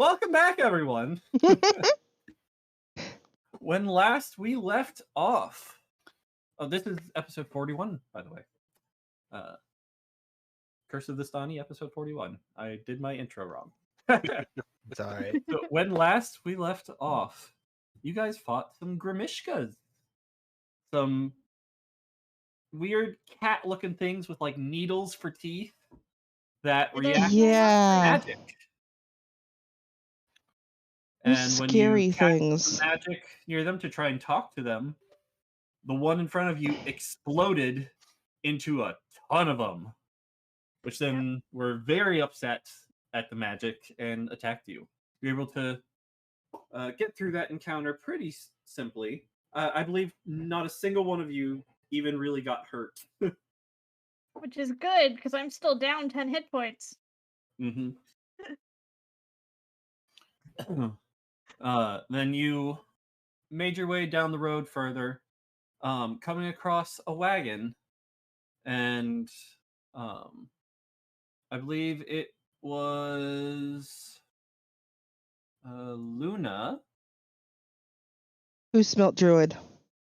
Welcome back, everyone. When last we left off, this is episode 41, by the way. Curse of Vistani, episode 41. I did my intro wrong. It's all right. So when last we left off, you guys fought some Grimishkas. Some weird cat-looking things with like needles for teeth that react to magic. And when scary you cast things. magic near them to try and talk to them, the one in front of you exploded into a ton of them, which then were very upset at the magic and attacked you. You're able to get through that encounter pretty simply. I believe not a single one of you even really got hurt. Which is good, because I'm still down 10 hit points. Mm-hmm. Then you made your way down the road further, coming across a wagon, and I believe it was Luna. Who smelt druid?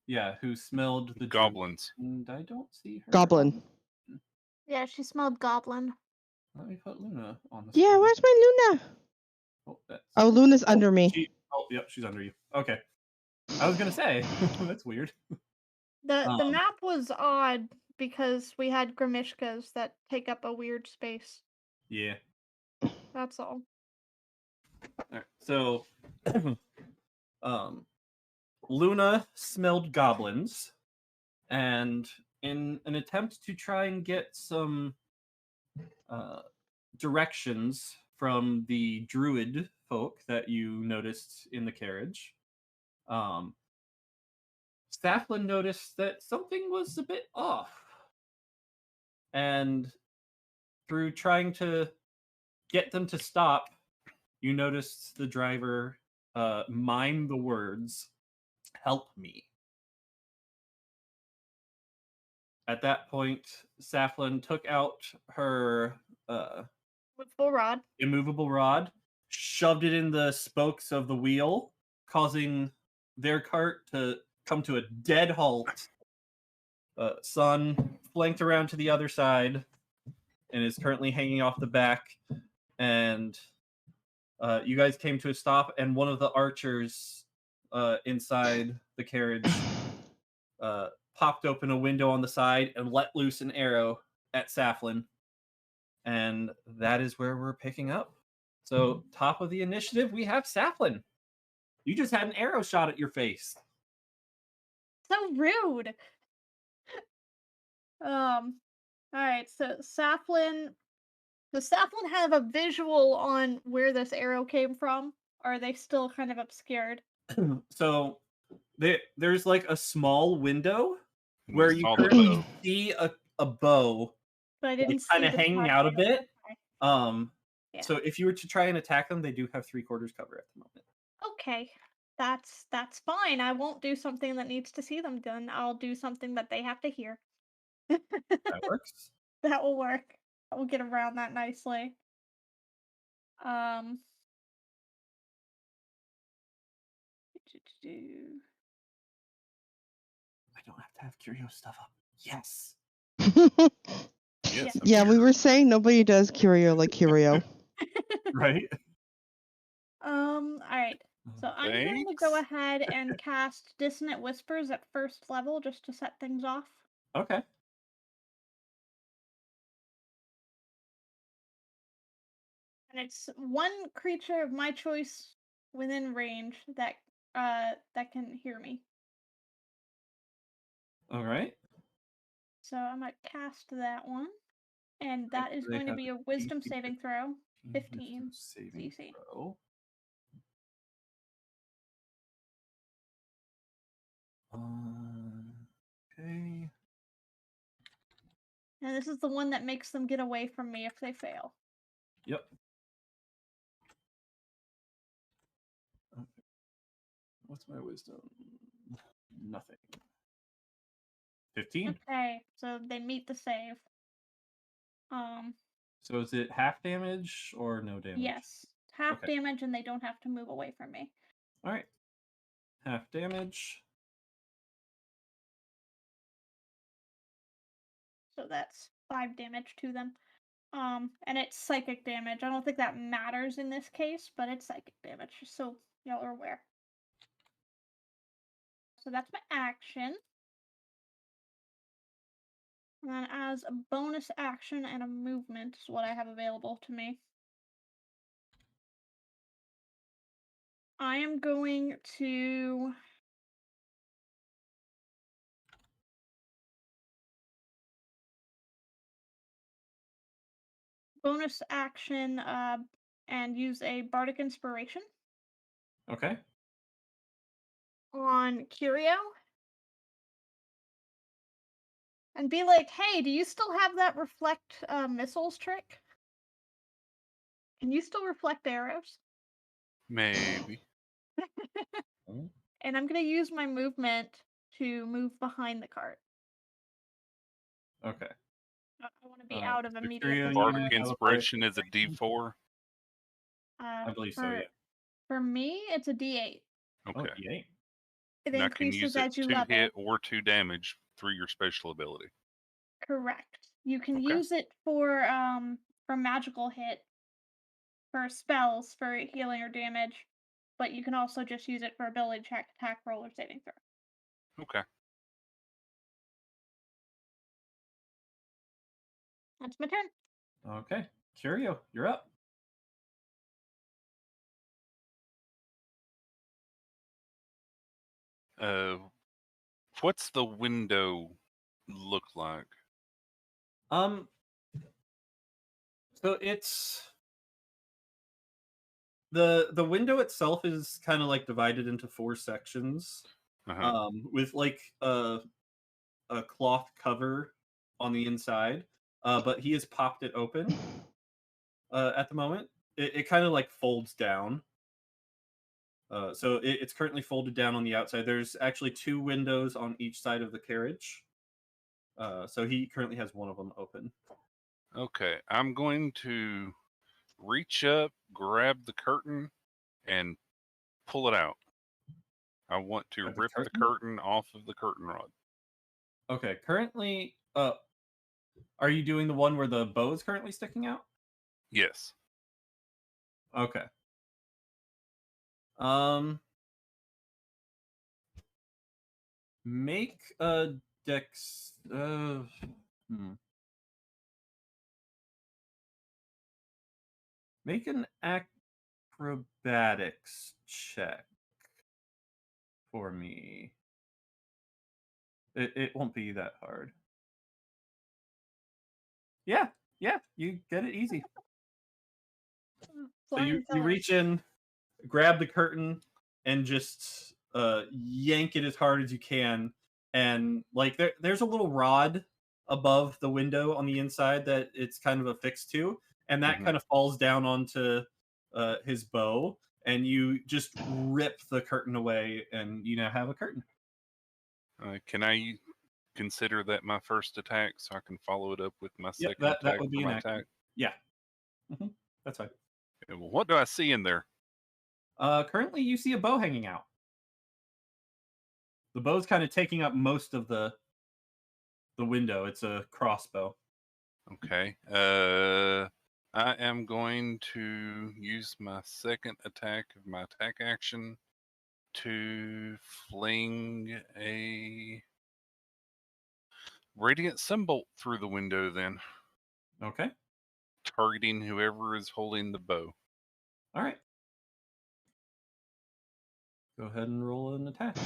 Yeah, who smelled the goblins. And I don't see her. Goblin. Yeah, she smelled goblin. Let me put Luna on the Yeah, screen. where's my Luna? Oh, Luna's under me. Yep, she's under you. Okay. I was gonna say, that's weird. The map was odd because we had Grimishkas that take up a weird space. Yeah. That's all. Alright, so Luna smelled goblins, and in an attempt to try and get some directions from the druid folk that you noticed in the carriage, Staflin noticed that something was a bit off. And through trying to get them to stop, you noticed the driver mime the words, "Help me." At that point, Staflin took out her immovable rod, shoved it in the spokes of the wheel, causing their cart to come to a dead halt. Sun flanked around to the other side and is currently hanging off the back. And you guys came to a stop, and one of the archers inside the carriage popped open a window on the side and let loose an arrow at Staflin. And that is where we're picking up. So, top of the initiative, we have Staflin. You just had an arrow shot at your face. So rude. Alright, so Staflin. Does Staflin have a visual on where this arrow came from? Or are they still kind of obscured? So there's like a small window where you currently see a bow. But I didn't kind of hanging out a bit. Yeah. So if you were to try and attack them, they do have 3/4 cover at the moment. Okay. That's fine. I won't do something that needs to see them done. I'll do something that they have to hear. That works. That will work. We'll get around that nicely. I don't have to have curio stuff up. Yes. Yes. Yeah, we were saying nobody does curio like curio. Right? Alright. So I'm going to go ahead and cast Dissonant Whispers at first level just to set things off. Okay. And it's one creature of my choice within range that can hear me. All right. So I'm going to cast that one. And that is going to be a Wisdom saving throw. 15 CC. Okay. And this is the one that makes them get away from me if they fail. Yep. Okay. What's my wisdom? Nothing. 15. Okay, so they meet the save. So is it half damage or no damage? Yes. half Okay. damage, and they don't have to move away from me. All right. Half damage. So that's 5 damage to them. And it's psychic damage. I don't think that matters in this case, but it's psychic damage, just so y'all are aware. So that's my action. And then as a bonus action and a movement is what I have available to me. I am going to bonus action and use a bardic inspiration Okay. on Curio. And be like, hey, do you still have that reflect missiles trick? Can you still reflect arrows? Maybe. And I'm going to use my movement to move behind the cart. Okay. I want to be out of so immediate Curio, you vicinity. Bardic have a Inspiration is a D4. I believe so, yeah. For me, it's a D8. Okay. Oh, D8. It And I can increases use it as you to level. hit or 2 damage through your special ability. Correct. You can Okay. use it for magical hit, for spells, for healing or damage, but you can also just use it for ability check, attack roll, or saving throw. Okay. That's my turn. Okay. Curio, you're up. What's the window look like? So it's the window itself is kind of like divided into 4 sections. Uh-huh. With like a cloth cover on the inside. But he has popped it open at the moment. It kind of like folds down. So it's currently folded down on the outside. There's actually 2 windows on each side of the carriage. So he currently has one of them open. Okay. I'm going to reach up, grab the curtain, and pull it out. I want to Grab the rip the curtain? curtain off of the curtain rod. Okay, currently, are you doing the one where the bow is currently sticking out? Yes. Okay. Make a dex. Make an acrobatics check for me. It won't be that hard. Yeah, you get it easy. So you reach in, grab the curtain, and just yank it as hard as you can. And like there's a little rod above the window on the inside that it's kind of affixed to, and that kind of falls down onto his bow, and you just rip the curtain away, and you now have a curtain. Can I consider that my first attack so I can follow it up with my Yep, second that attack would be for an my action. attack? Yeah, that's fine. Okay, well, what do I see in there? Currently, you see a bow hanging out. The bow's kind of taking up most of the window. It's a crossbow. Okay. I am going to use my second attack of my attack action to fling a radiant symbol through the window then, Okay. targeting whoever is holding the bow. All right. Go ahead and roll an attack.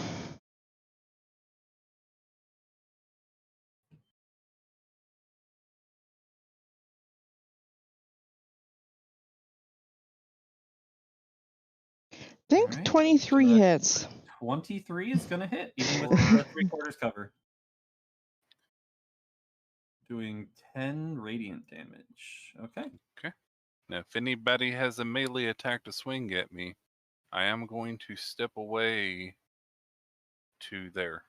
I think Alright, 23 so hits. 23 is going to hit, even with the 3/4 cover. Doing 10 radiant damage. Okay. Okay. Now, if anybody has a melee attack to swing at me, I am going to step away to there.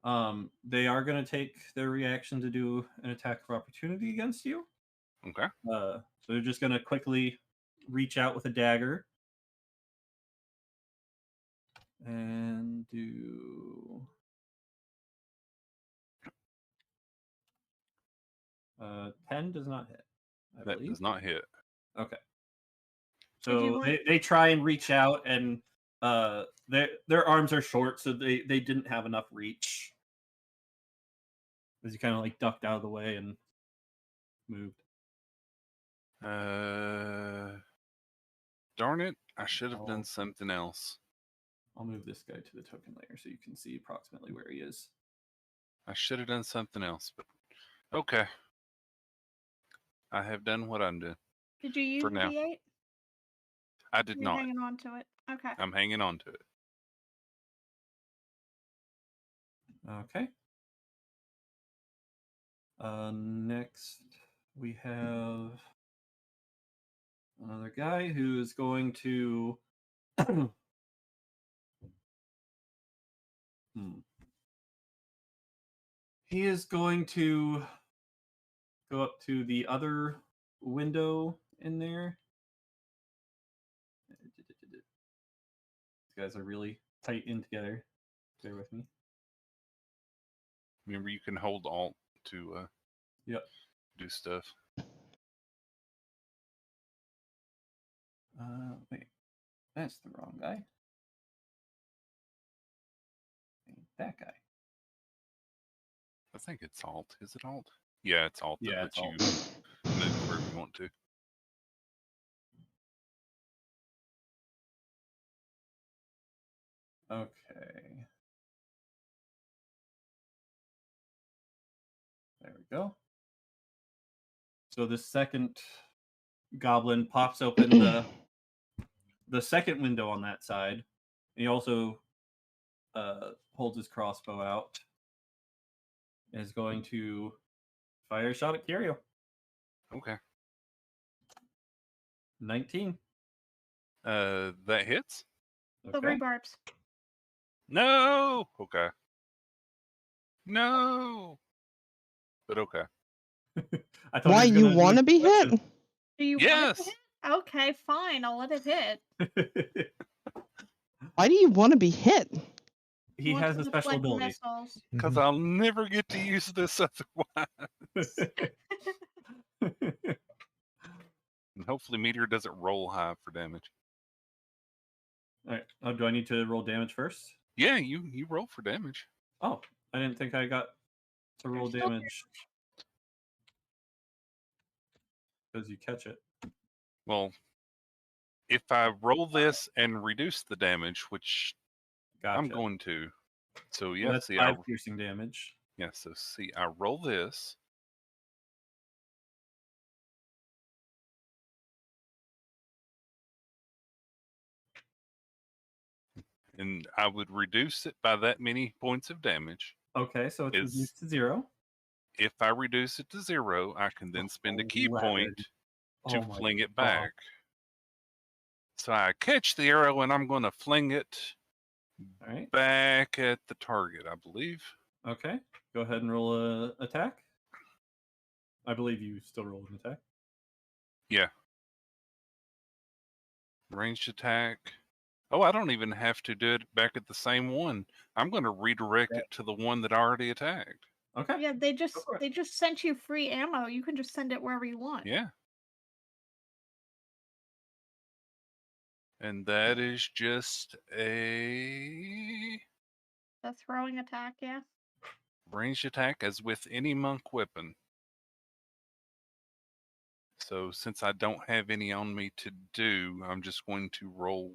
They are going to take their reaction to do an attack of opportunity against you. Okay. So they're just going to quickly reach out with a dagger and do 10 does not hit. I That believe. does not hit. Okay. Did you So want- they try and reach out, and their arms are short, so they didn't have enough reach. As you kind of like ducked out of the way and moved. Darn it! I should have Oh. done something else. I'll move this guy to the token layer so you can see approximately where he is. I should have done something else, but okay. I have done what I'm doing. Did you use For the now. D8? I did You're not. hanging on to it. Okay. I'm hanging on to it. Okay. Next, we have another guy who is going to. He is going to go up to the other window in there. These guys are really tight in together. Bear with me. Remember, you can hold Alt to Yep. do stuff. Wait, that's the wrong guy. That guy. I think it's Alt. Is it Alt? Yeah, it's Alt. Yeah, That it's lets you move wherever you want to. Okay. There we go. So the second goblin pops open the second window on that side. He also holds his crossbow out and is going to fire a shot at Kirio. Okay. 19. That hits? The Okay. rebarbs. No. Okay. No. But okay. I thought Why he was you gonna do want to his be hit? collection. Do you want it Yes. to hit? Okay, fine. I'll let it hit. Why do you want to be hit? He Wants has a to special deflect ability. missiles. Because I'll never get to use this otherwise. And hopefully Meteor doesn't roll high for damage. All right. Oh, do I need to roll damage first? Yeah, you roll for damage. Oh, I didn't think I got to roll There's still damage because you catch it. Well, if I roll this and reduce the damage, which Gotcha. I'm going to. So Well, yeah, that's see, 5 piercing damage. yeah, so see, I roll this. And I would reduce it by that many points of damage. Okay, so it's Is- reduced to 0. If I reduce it to 0, I can then spend a key 11. point to Oh my fling it God. back. So I catch the arrow and I'm going to fling it All right. back at the target, I believe. Okay. Go ahead and roll a attack. I believe you still roll an attack. Yeah. Ranged attack. Oh, I don't even have to do it back at the same one. I'm going to redirect it to the one that I already attacked. Okay. Yeah, they just for it. sent you free ammo. You can just send it wherever you want. Yeah. And that is just a The throwing attack, yeah. ranged attack as with any monk weapon. So since I don't have any on me to do, I'm just going to roll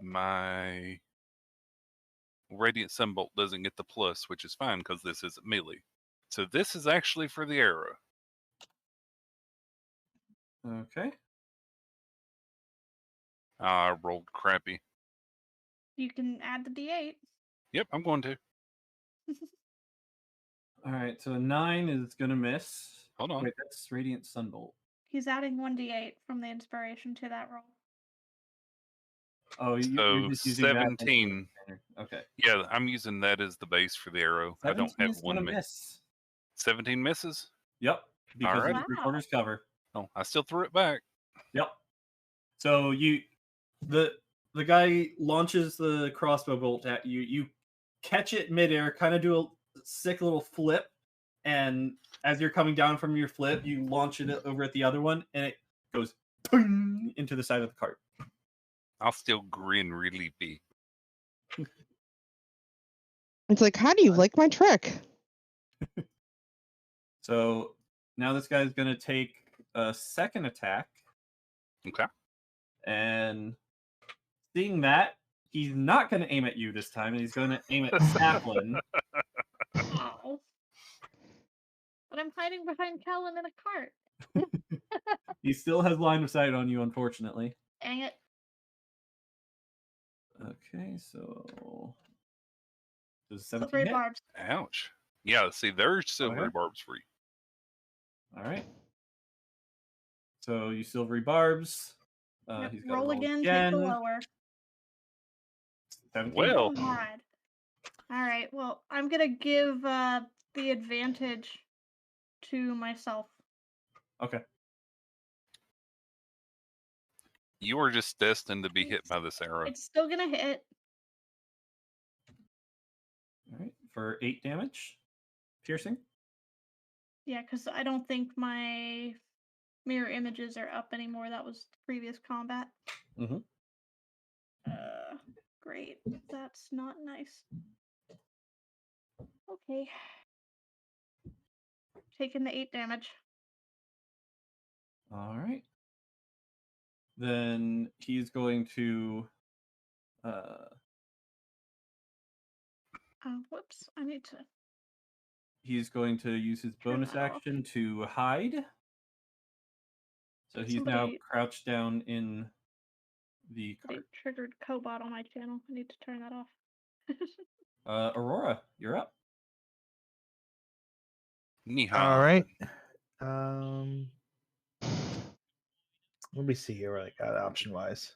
my Radiant Sunbolt doesn't get the plus, which is fine because this isn't melee. So this is actually for the arrow. Okay. I rolled crappy. You can add the D8. Yep, I'm going to. All right. So a 9 is going to miss. Hold on. Wait, that's Radiant Sunbolt. He's adding 1d8 from the inspiration to that roll. Oh, you're So just using that as a 17. standard. Okay. Yeah, I'm using that as the base for the arrow. I don't 17 have is gonna one miss. 17 misses. Yep. Because Alright. it's 3/4 cover. Oh, I still threw it back. Yep. So the guy launches the crossbow bolt at you. You catch it midair, kind of do a sick little flip, and as you're coming down from your flip, you launch it over at the other one, and it goes into the side of the cart. I'll still grin really big. It's like, how do you like my trick? So now this guy's gonna take a second attack, Okay. and seeing that, he's not gonna aim at you this time, and he's gonna aim at Saplin. Oh. But I'm hiding behind Callum in a cart. He still has line of sight on you, unfortunately. Dang it. Okay, so does Silvery 17 hit? barbs. Ouch. Yeah, see, there's silvery Okay. barbs for you. All right. So you silvery barbs. Yep, He's got roll to roll again, again. take the lower. 17. Well. Oh, God. All right, well, I'm going to give the advantage to myself. Okay. You are just destined to be hit by this arrow. It's still going to hit. All right. For 8 damage. Piercing. Yeah, because I don't think my mirror images are up anymore. That was previous combat. Mm-hmm. Great. That's not nice. Okay. Taking the 8 damage. All right. Then he's going to Whoops. I need to. he's going to use his Turn bonus that off. action to hide. So he's now Somebody- crouched down in the They cart. triggered Cobot on my channel. I need to turn that off. Aurora, you're up. Yeehaw. All right. Let me see here what I got option wise.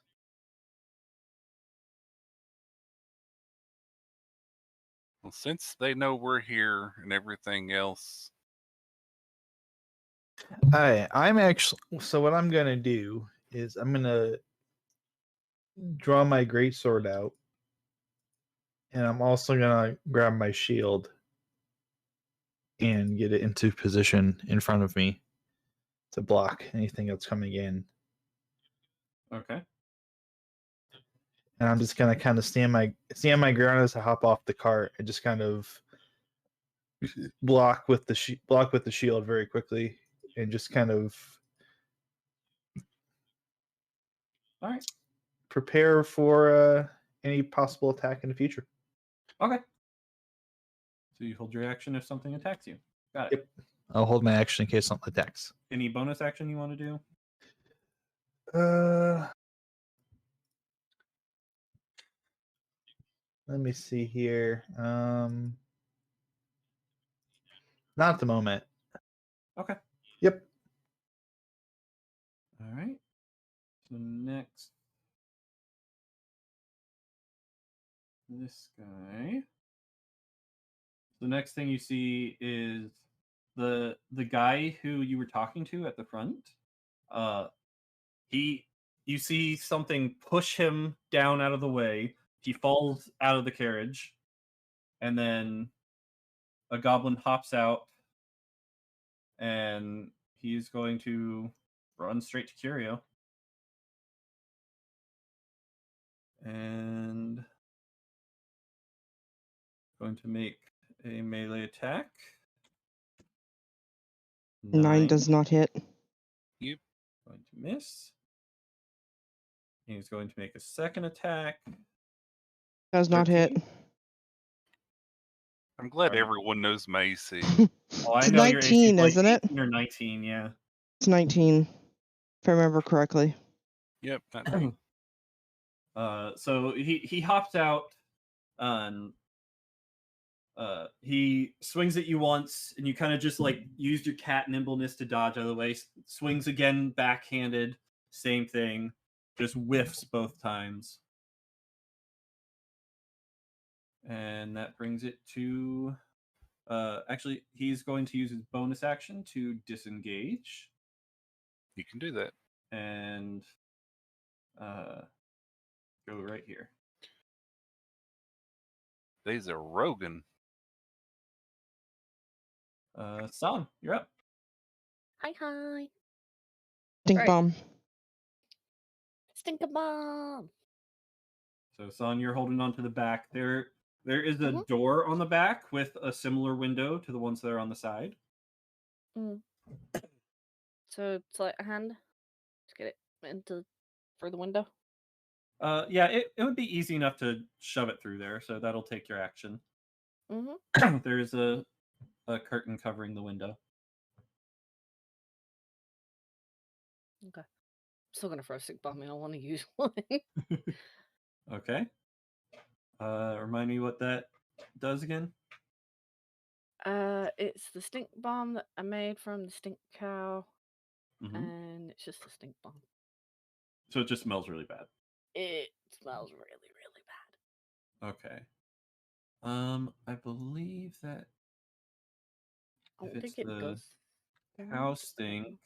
Well, since they know we're here and everything else, I'm actually, so what I'm gonna do is I'm gonna draw my great sword out, and I'm also gonna grab my shield and get it into position in front of me to block anything that's coming in. Okay. And I'm just gonna kind of stand my ground as I hop off the cart and just kind of block with the shield very quickly, and just kind of All right. prepare for any possible attack in the future. Okay. So you hold your action if something attacks you. Got it. Yep. I'll hold my action in case something attacks. Any bonus action you want to do? Let me see here. Not at the moment. Okay. Yep. All right. So next, this guy. The next thing you see is the guy who you were talking to at the front. You see something push him down out of the way. He falls out of the carriage, and then a goblin hops out, and he's going to run straight to Curio. And going to make a melee attack. 9 does not hit. Yep. Going to miss. He's going to make a second attack. Does not hit. 13. I'm glad Sorry. everyone knows my AC. Oh, I It's know your AC 19, is like isn't it? 18 or 19, yeah. It's 19, if I remember correctly. Yep, not me. So he hops out, and he swings at you once, and you kind of just like used your cat nimbleness to dodge out of the way. Swings again, backhanded, same thing, just whiffs both times. And that brings it to actually he's going to use his bonus action to disengage. You can do that. And Go right here. They's a Rogan. Son, you're up. Hi. Stink Right. bomb. Stink a bomb. So, Son, you're holding on to the back. There is a door on the back with a similar window to the ones that are on the side. So it's like a hand. Let's get it into for the window. Yeah, it would be easy enough to shove it through there, so that'll take your action. There's a curtain covering the window. Okay. Still gonna throw a stink bomb in. I want to use one. Okay. Remind me what that does again. It's the stink bomb that I made from the stink cow, Mm-hmm. and it's just a stink bomb. So it just smells really bad. It smells really, really bad. Okay. I believe that I if don't it's think it the does. cow stink,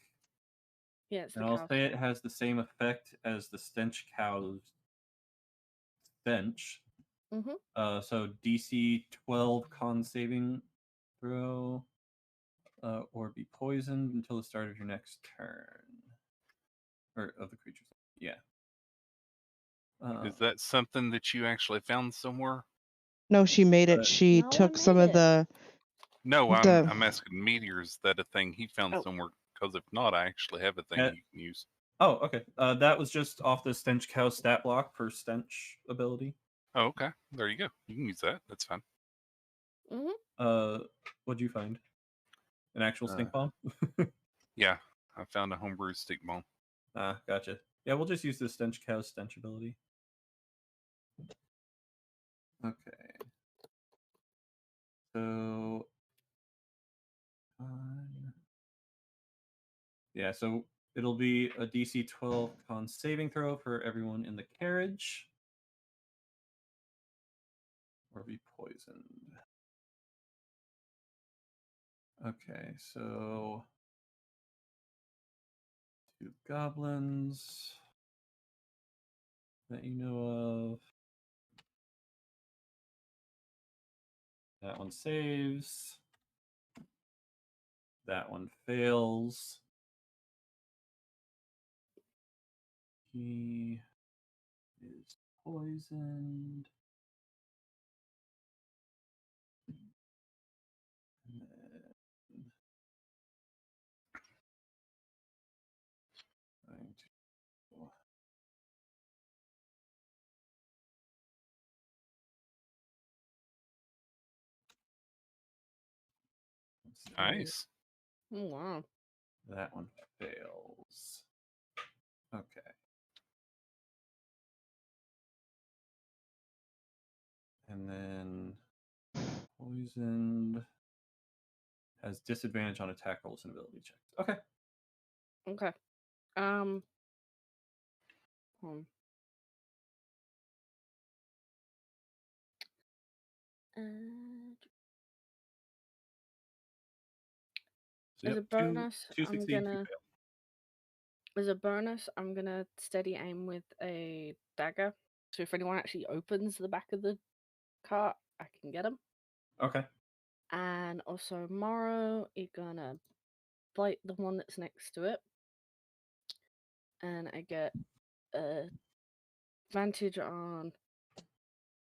Yeah, it's the and cow I'll say it has the same effect as the stench cow's stench. So DC 12 con saving throw, or be poisoned until the start of your next turn, or of the creature's. Yeah. Is that something that you actually found somewhere? No, she made it. She No, I took some made of it. the. No, The- I'm asking meteors. That a thing he found Oh. somewhere? Because if not, I actually have a thing you can use. Oh, okay. That was just off the stench cow stat block for stench ability. Oh, okay. There you go. You can use that. That's fine. What'd you find? An actual stink bomb? Yeah, I found a homebrew stink bomb. Ah, gotcha. Yeah, we'll just use the stench cow stench ability. Okay. So, yeah, so it'll be a DC 12 con saving throw for everyone in the carriage, or be poisoned. Okay, so 2 goblins that you know of. That one saves. That one fails. He is poisoned. And then going to Nice. Oh, wow. That one fails. Okay. And then poisoned has disadvantage on attack rolls and ability checks. Okay. Okay. So As a yep, bonus, two I'm succeed, 2 gonna. fail. As a bonus, I'm gonna steady aim with a dagger. So if anyone actually opens the back of the cart, I can get them. Okay. And also, Morrow is gonna bite the one that's next to it, and I get advantage on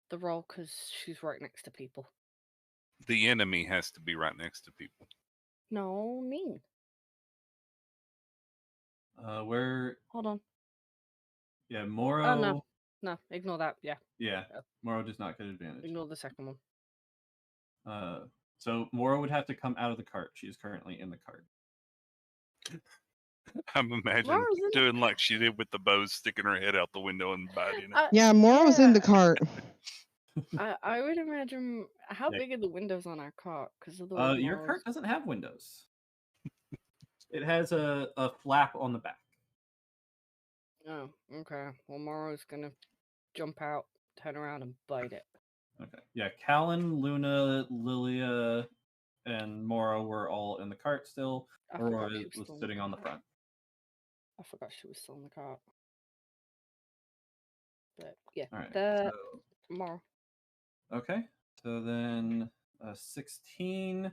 the roll because she's right next to people. The enemy has to be right next to people. No, me. Where? Hold on. Yeah, Moro. Oh no, no, ignore that. Yeah. Yeah, Moro does not get advantage. Ignore the second one. So Moro would have to come out of the cart. She is currently in the cart. I'm imagining doing like she did with the bows, sticking her head out the window and biting it. Yeah, Moro's in the cart. I would imagine how big are the windows on our cart? Because Your cart doesn't have windows. It has a flap on the back. Oh, okay. Well, Morrow's gonna jump out, turn around, and bite it. Okay. Yeah, Callan, Luna, Lilia, and Moro were all in the cart still. Aurora was sitting on the front. I forgot she was still in the cart. But yeah, All right. that So, more. okay. So then 16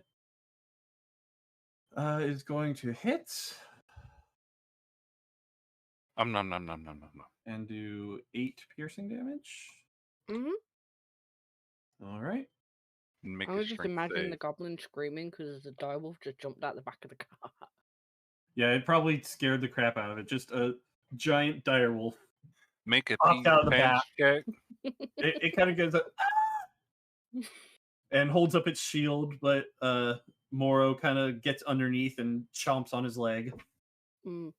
is going to hit No. and do 8 piercing damage. Mm-hmm. All right. Make I a was just strength imagining save. the goblin screaming because the direwolf just jumped out the back of the car. Yeah, it probably scared the crap out of it. Just a giant direwolf Make a pops out of the pinch back. check. It kind of goes up and holds up its shield, but Moro kind of gets underneath and chomps on his leg. Mm.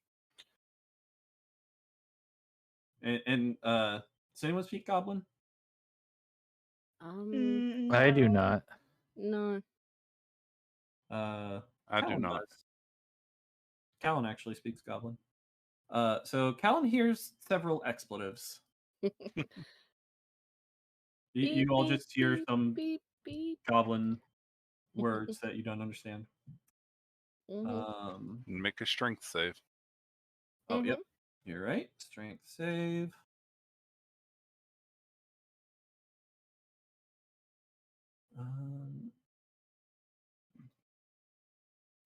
And does anyone speak Goblin? I do No. not. No. I do Callan not. does. Callan actually speaks Goblin. So Callan hears several expletives. You all Beep, just hear beep, some beep, beep. Goblin words that you don't understand. Mhm. Make a strength save. Oh, yep. You're right. Strength save.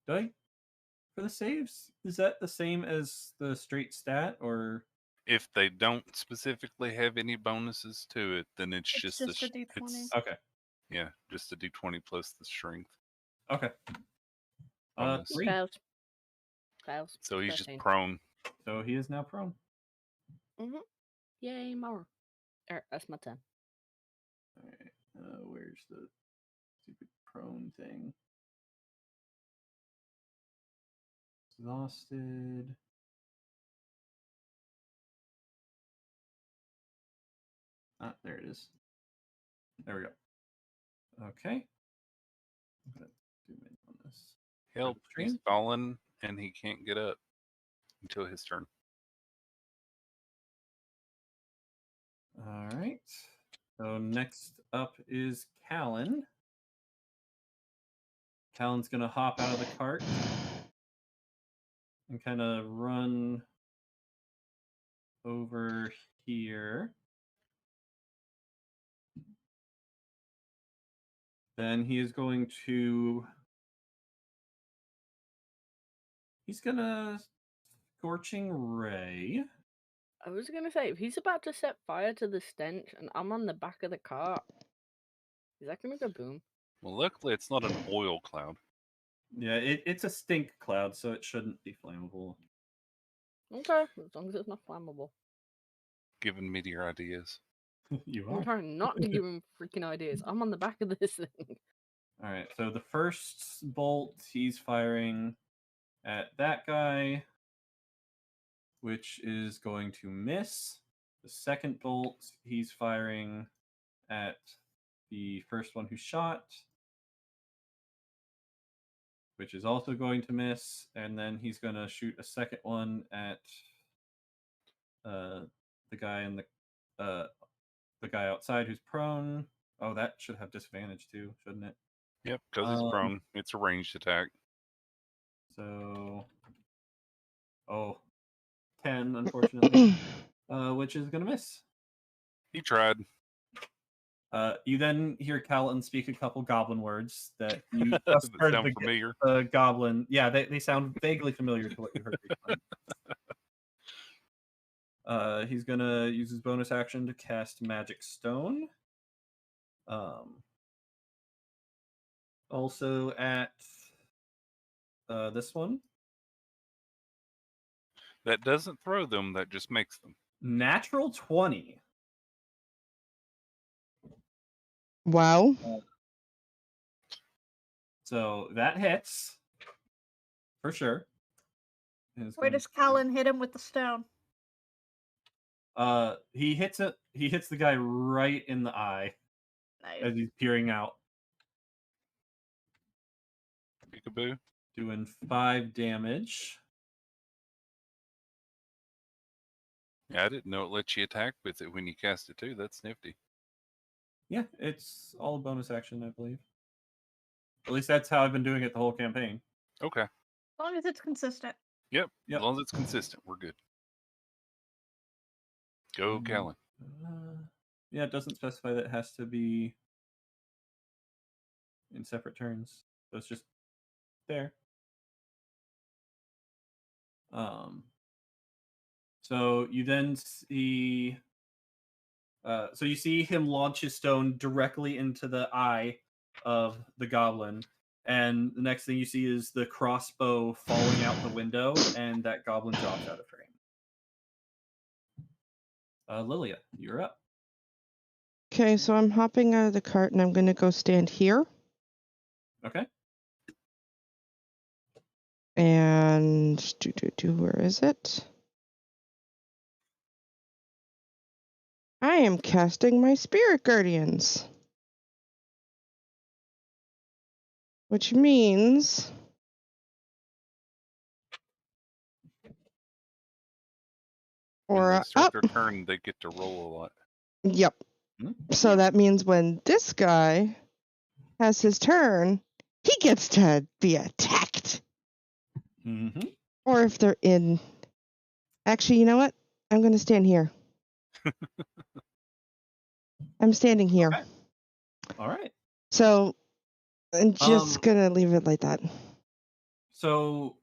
Do I for the saves? Is that the same as the straight stat, or If they don't specifically have any bonuses to it, then it's It's just just a the D20. it's okay? yeah, just a d20 plus the strength Okay. bonus. He 3. fails. Fails. So he's just 13. prone. So he is now prone. Yay, more. That's my turn. All right. Where's the stupid prone thing? Exhausted. Ah, there it is. There we go. Okay. I'm gonna zoom in on this. Help, he's Stream? fallen and he can't get up until his turn. All right. So next up is Callan. Callan's gonna hop out of the cart and kind of run over here. Then he is going to. He's gonna Scorching Ray. I was gonna say, if he's about to set fire to the stench and I'm on the back of the cart, is that gonna go boom? Well, luckily it's not an oil cloud. Yeah, it's a stink cloud, so it shouldn't be flammable. Okay, as long as it's not flammable. Giving me your ideas. You I'm are. trying not to give him freaking ideas. I'm on the back of this thing. All right, so the first bolt he's firing at that guy, which is going to miss. The second bolt he's firing at the first one who shot, which is also going to miss. And then he's going to shoot a second one at the guy in the guy outside who's prone. Oh, that should have disadvantage too, shouldn't it? Yep, because he's prone. It's a ranged attack. So, 10, unfortunately, which is going to miss. He tried. You then hear Callan speak a couple goblin words that you just That heard sound familiar. the goblin. Yeah, they sound vaguely familiar to what you heard recently. He's going to use his bonus action to cast Magic Stone. Also at this one. That doesn't throw them, that just makes them. Natural 20. Wow. So that hits for sure. Where does Callan hit him with the stone? He hits it. He hits the guy right in the eye Nice. as he's peering out, Peekaboo. doing 5 damage. Yeah, I didn't know it lets you attack with it when you cast it too. That's nifty. Yeah, it's all a bonus action, I believe. At least that's how I've been doing it the whole campaign. Okay. As long as it's consistent. Yep. Yep. As long as it's consistent, we're good. Go, Callan. Yeah, it doesn't specify that it has to be in separate turns. So it's just there. So you then see, so you see him launch his stone directly into the eye of the goblin, and the next thing you see is the crossbow falling out the window, and that goblin drops out of frame. Lilia, you're up. Okay, so I'm hopping out of the cart and I'm going to go stand here. Okay. And where is it? I am casting my Spirit Guardians. Which means When they start up. their turn, they get to roll a lot. Yep. So that means when this guy has his turn, he gets to be attacked. Mm-hmm. Or if they're in. Actually, you know what? I'm going to stand here. I'm standing here. Okay. All right. So I'm just going to leave it like that. So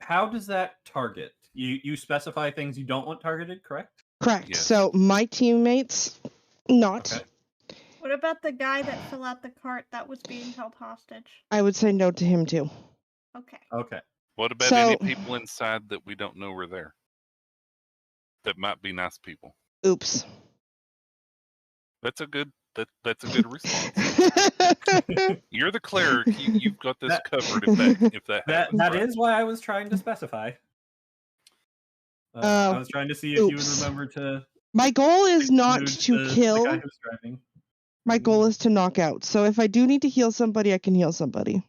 how does that target? You specify things you don't want targeted, correct? Correct. Yes. So my teammates, not. Okay. What about the guy that fell out the cart that was being held hostage? I would say no to him too. Okay. Okay. What about So- any people inside that we don't know were there? That might be nice people. Oops. That's a good response. You're the cleric. You've got this That- covered if that happens. That right? is why I was trying to specify. I was trying to see if you would oops. remember to My goal is not include to the kill. guy who's driving. My goal is to knock out. So if I do need to heal somebody, I can heal somebody.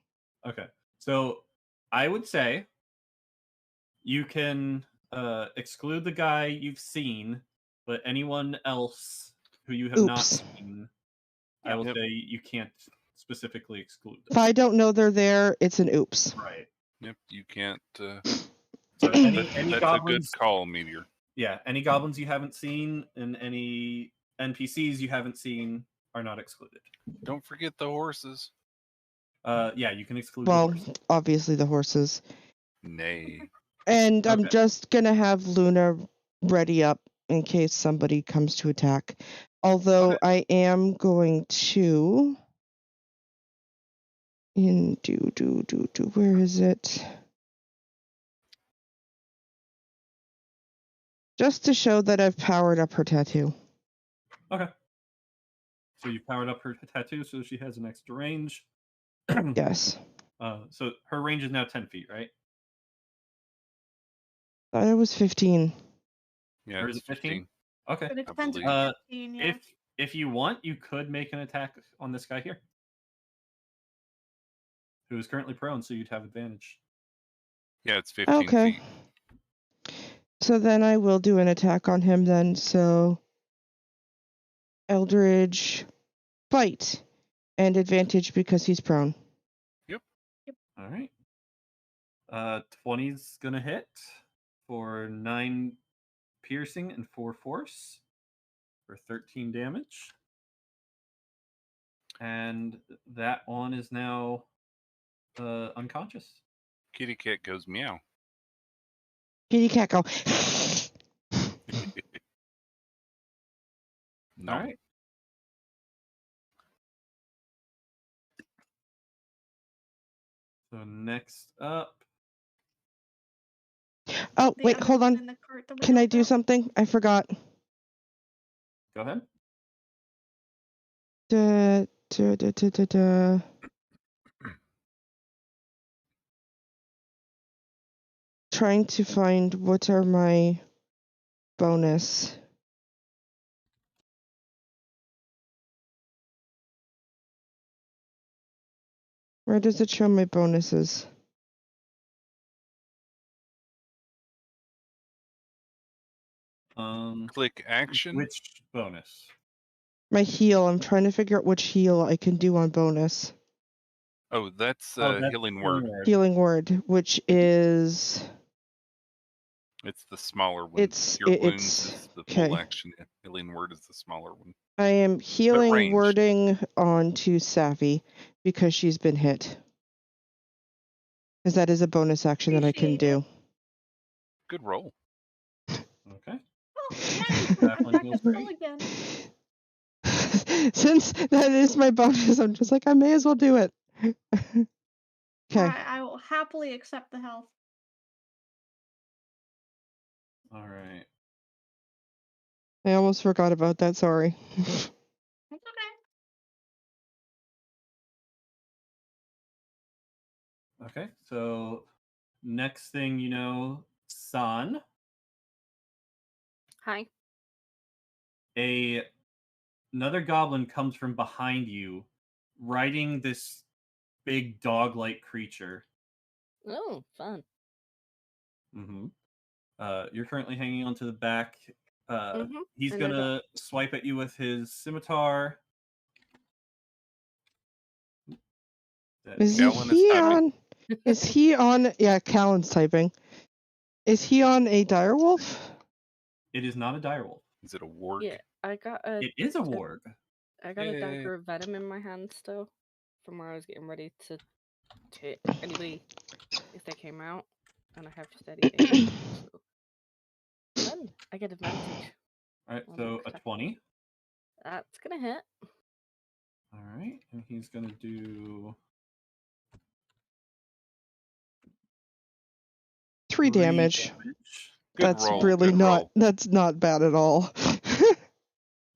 Okay. So I would say you can exclude the guy you've seen, but anyone else who you have not Oops. seen, I will Yep. say you can't specifically exclude If them. I don't know they're there, it's an oops. Right. Yep, you can't. So any That's goblins, a good call, Meteor. yeah, any goblins you haven't seen and any NPCs you haven't seen are not excluded. Don't forget the horses. Yeah, you can exclude the Well, horse. obviously the horses. Nay. And I'm Okay. just going to have Luna ready up in case somebody comes to attack. Although Okay. I am going to where is it? Just to show that I've powered up her tattoo. Okay. So you've powered up her tattoo, so she has an extra range. Yes. So her range is now 10 feet, right? Thought it was 15. Yeah, Or is it's it 15? Okay. But it depends if believe. you're 15, yeah. If you want, you could make an attack on this guy here, who is currently prone, so you'd have advantage. Yeah, it's 15 Okay. feet. So then I will do an attack on him then. So Eldridge fight and advantage because he's prone. All right. 20's gonna hit for 9 piercing and 4 force for 13 damage. And that one is now unconscious. Kitty cat goes meow. Kitty cat go. No. All right. So next up, Oh, The wait, other hold one on. in the cart that we Can I helped do out? something? I forgot. go ahead. Da, da, da, da, da, da. Trying to find what are my bonus. Where does it show my bonuses? Click action. Which bonus? My heal. I'm trying to figure out which heal I can do on bonus. Oh, that's That's healing word. Healing word, which is It's the smaller one. It's Cure it, wounds it's is the full okay. action. Healing word is the smaller one. I am healing ranged. wording onto Savvy because she's been hit. Because that is a bonus action that I can Appreciate it. do. Good roll. Okay. Oh, nice. I'm That one back feels at full great. again. Since that is my bonus, I'm just like, I may as well do it. Okay. I will happily accept the health. All right. I almost forgot about that. Sorry. It's okay. Okay. So next thing you know, San, Hi. another goblin comes from behind you, riding this big dog-like creature. Oh, fun. Mm-hmm. You're currently hanging onto the back. He's And I gonna swipe at you with his scimitar. Is Callan is he typing. on? Is he on? Yeah, Callan's typing. Is he on a direwolf? It is not a direwolf. Is it a warg? Yeah, I got a It is a warg. I got a Yay. dagger of venom in my hand still, from where I was getting ready to hit anybody if they came out, and I have steady aim. So fun. I get advantage. All right, on so next a attack. 20. That's gonna hit. All right, and he's gonna do 3 damage. Good That's roll. really good not. roll. That's not bad at all.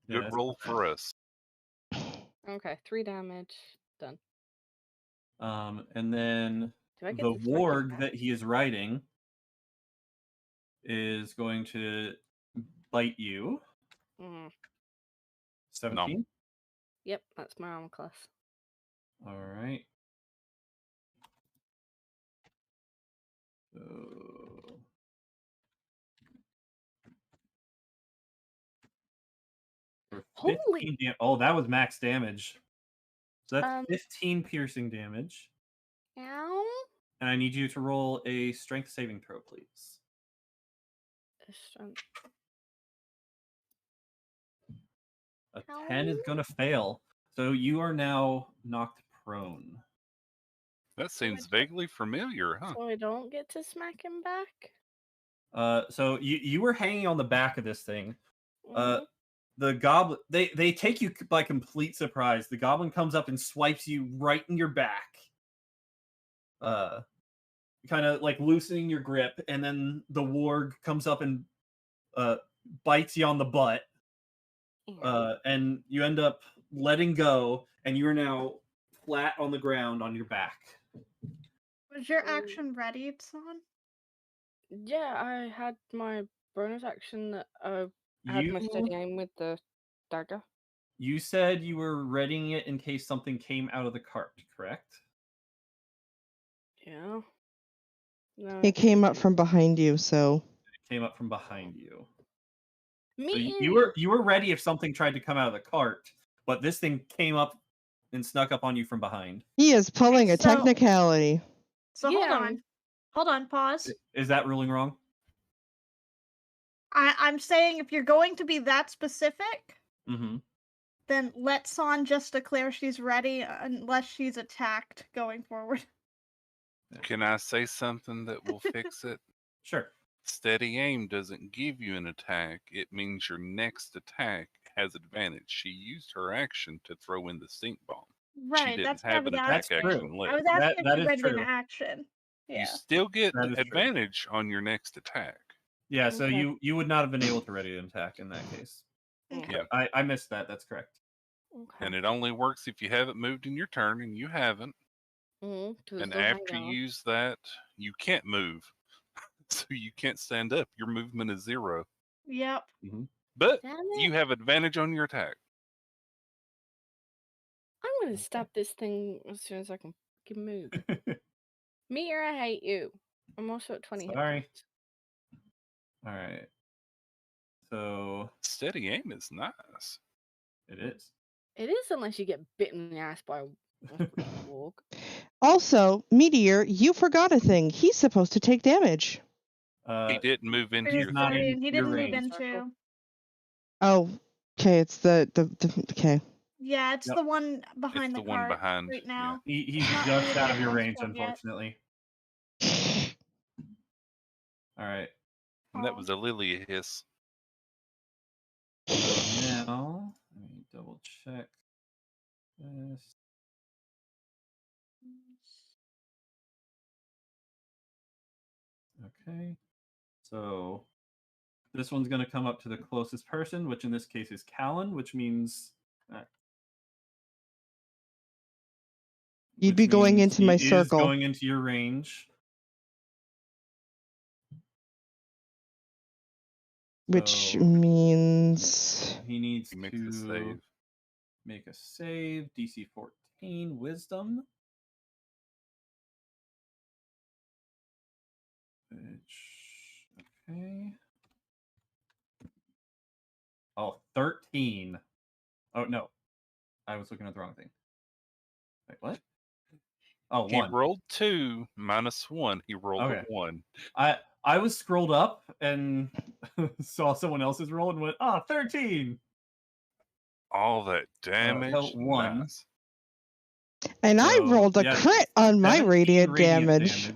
Yeah, Good that's roll not for us. Okay, 3 damage. Done. bad. And then Do I get the to smack him warg back? that he is riding is going to bite you. Mm. 17. Yep, that's my armor class. All right. So for Holy- 15 oh, that was max damage. So that's Um, 15 piercing damage. Ow. And I need you to roll a strength saving throw, please. A 10 is going to fail. So you are now knocked prone. That seems vaguely familiar, huh? So I don't get to smack him back? So you were hanging on the back of this thing. Mhm. The goblin, they take you by complete surprise. The goblin comes up and swipes you right in your back. Kind of like loosening your grip, and then the warg comes up and bites you on the butt. And you end up letting go, and you are now flat on the ground on your back. Was your action ready, son? Yeah, I had my bonus action that I had my steady aim with the dagger. You said you were readying it in case something came out of the cart, correct? Yeah. No, It came up from behind you, so. It came up from behind you. Me. So you were ready if something tried to come out of the cart, but this thing came up and snuck up on you from behind. He is pulling a So- technicality. So hold Yeah. on. Hold on, pause. Is that ruling wrong? I'm saying if you're going to be that specific, Mm-hmm. then let San just declare she's ready unless she's attacked going forward. Can I say something that will fix it? Sure. Steady aim doesn't give you an attack. It means your next attack has advantage. She used her action to throw in the stink bomb. Right, didn't that's what have I was an attack asking. action I left. was asking That if is you read it in true. action. Yeah. You still get That is true. advantage on your next attack. Yeah, so Okay. you would not have been able to ready an attack in that case. Yeah. I missed that. That's correct. Okay. And it only works if you haven't moved in your turn, and you haven't. And after you use that, you can't move. So you can't stand up. Your movement is 0. Yep. Mm-hmm. But Damn it. you have advantage on your attack. I'm gonna stop this thing as soon as I can move. Meteor, I hate you. I'm also at 20 hit Sorry. points. All right. So Steady aim is nice. it is. It is unless you get bitten in the ass by a freaking warg. Also, Meteor, you forgot a thing. He's supposed to take damage. He didn't move into He's your not thing. in he your didn't move range. into. Oh, okay. It's the okay. Yeah, it's Yep. the one behind It's the the one cart behind, right yeah. now. He's not just moved out to of your the range, restaurant yet. unfortunately. All right. And that was a lily hiss. So now, let me double check this. Okay. So this one's going to come up to the closest person, which in this case is Callan, which means You'd be going into my he is circle. going into your range. Which So means he needs He makes the to save. make a save, DC 14, Wisdom. Which, okay. Oh, 13. Oh, no. I was looking at the wrong thing. Wait, what? Oh, He 1. rolled 2 minus 1. He rolled Okay. a 1. I was scrolled up and saw someone else's roll and went, 13. All that damage. So 1. Nice. and I So, rolled a yeah, crit on my 17 radiant damage.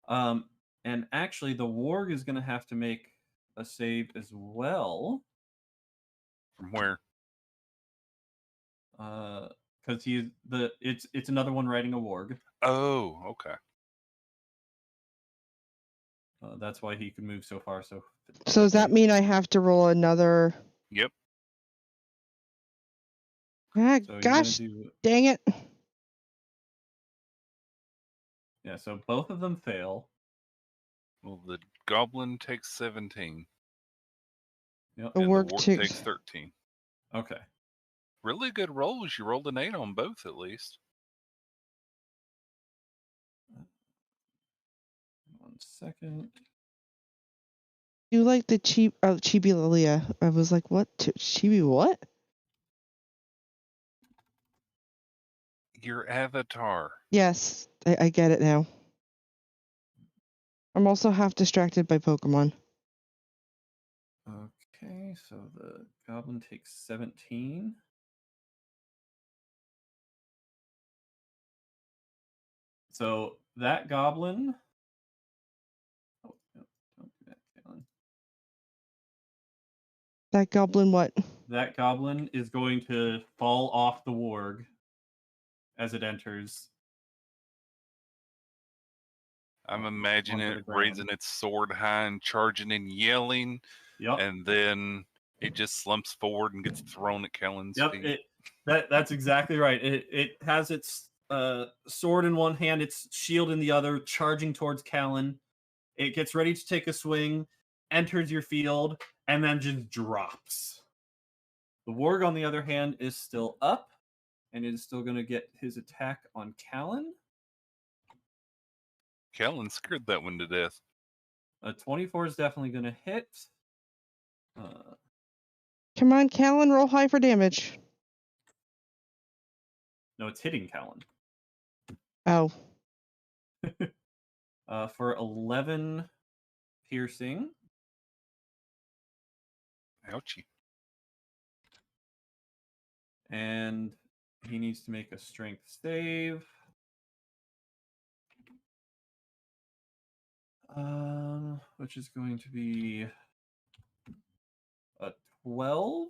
And actually, the warg is going to have to make a save as well. From where? Because it's another one riding a warg. Oh, okay. That's why he can move so far. So So does that mean I have to roll another? Yep. Ah, So you're gosh, gonna do, dang it! yeah. So both of them fail. Well, the goblin takes 17. Yep. The And warg the warg takes- takes 13. Okay. Really good rolls. You rolled an 8 on both, at least. 1 second. You like the Chibi Lilia? I was like, what? Chibi what? Your avatar. Yes, I get it now. I'm also half distracted by Pokemon. Okay. So the goblin takes 17. So that goblin. Oh, no, don't do that, Callan. That goblin what? That goblin is going to fall off the warg as it enters. I'm onto imagining the it ground. raising its sword high and charging and yelling, Yep. and then it just slumps forward and gets thrown at Kellen's Yep. feet. That's exactly right. It has its sword in one hand, its shield in the other, charging towards Callan. It gets ready to take a swing, enters your field, and then just drops. The warg, on the other hand, is still up, and it is still going to get his attack on Callan. Kellen scared that one to death. A 24 is definitely going to hit. Come on, Callan, roll high for damage. No, it's hitting Callan. Oh, For 11 piercing. Ouchie. And he needs to make a strength save. Which is going to be a 12,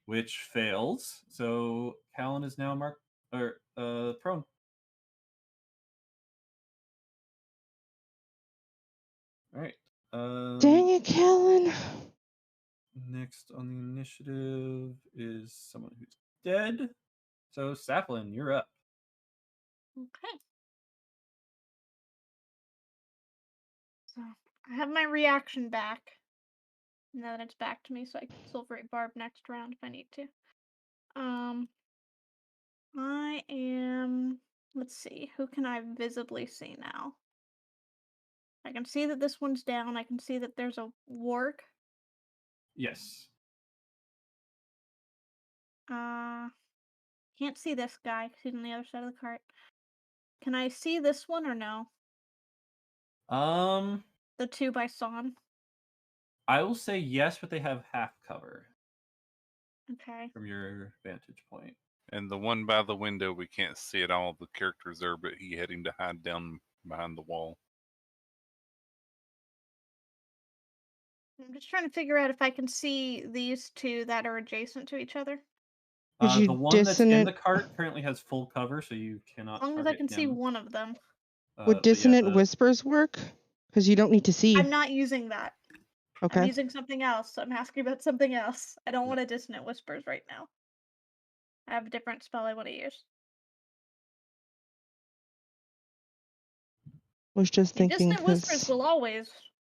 which fails. So Callan is now prone. All right. dang it, Callan. Next on the initiative is someone who's dead. So Saplin, you're up. Okay. So I have my reaction back. Now that it's back to me, so I can Silverate Barb next round if I need to. I am. Let's see. Who can I visibly see now? I can see that this one's down. I can see that there's a warg. Yes. Can't see this guy because he's on the other side of the cart. Can I see this one or no? The two by Son. I will say yes, but they have half cover Okay. from your vantage point. And the one by the window, we can't see it all. The character's there, but he had him to hide down behind the wall. I'm just trying to figure out if I can see these two that are adjacent to each other. Could you The one that's in dissonant- the cart currently has full cover, so you cannot As long as I target can see him. one of them. Would But yeah, dissonant whispers work? Because you don't need to see. I'm not using that. I'm Okay. using something else. So I'm asking about something else. I don't want a dissonant whispers right now. I have a different spell I want to use. Was just The thinking dissonant whispers because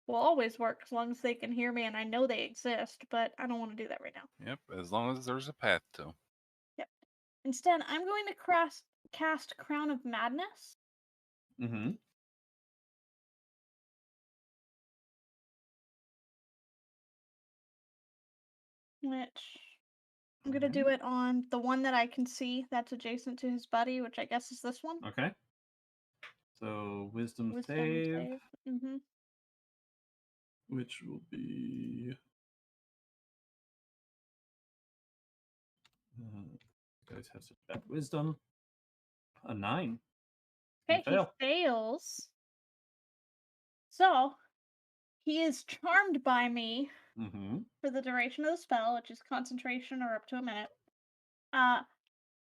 will always work as long as they can hear me and I know they exist, but I don't want to do that right now. Yep, as long as there's a path to 'em. Yep. Instead, I'm going to cast Crown of Madness. Mm-hmm. Which I'm gonna do it on the one that I can see that's adjacent to his buddy, which I guess is this one. Okay. So wisdom save, Mm-hmm. which will be you guys have such bad wisdom. A 9. Okay, he fail. fails. So he is charmed by me Mm-hmm. for the duration of the spell, which is concentration or up to a minute.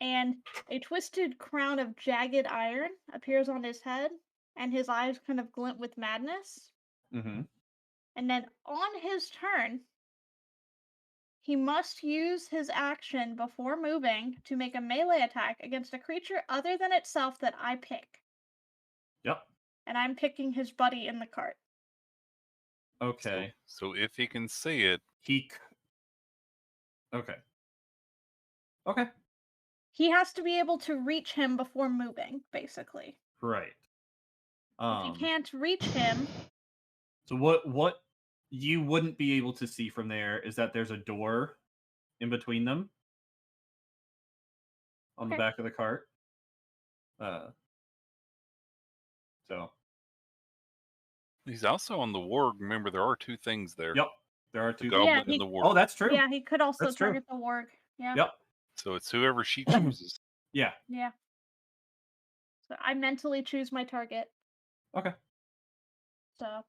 And a twisted crown of jagged iron appears on his head, and his eyes kind of glint with madness. Mm-hmm. And then on his turn, he must use his action before moving to make a melee attack against a creature other than itself that I pick. Yep. And I'm picking his buddy in the cart. Okay. So if he can see it, Okay. Okay. He has to be able to reach him before moving, basically. Right. If he can't reach him, So what you wouldn't be able to see from there is that there's a door in between them on the Okay. back of the cart. So he's also on the warg. Remember, there are two things there. yep, there are The two. goblin he- and the warg. Oh, that's true. yeah, he could also That's true. target the warg. Yeah. Yep. So it's whoever she chooses. Yeah. Yeah. So I mentally choose my target. Okay. So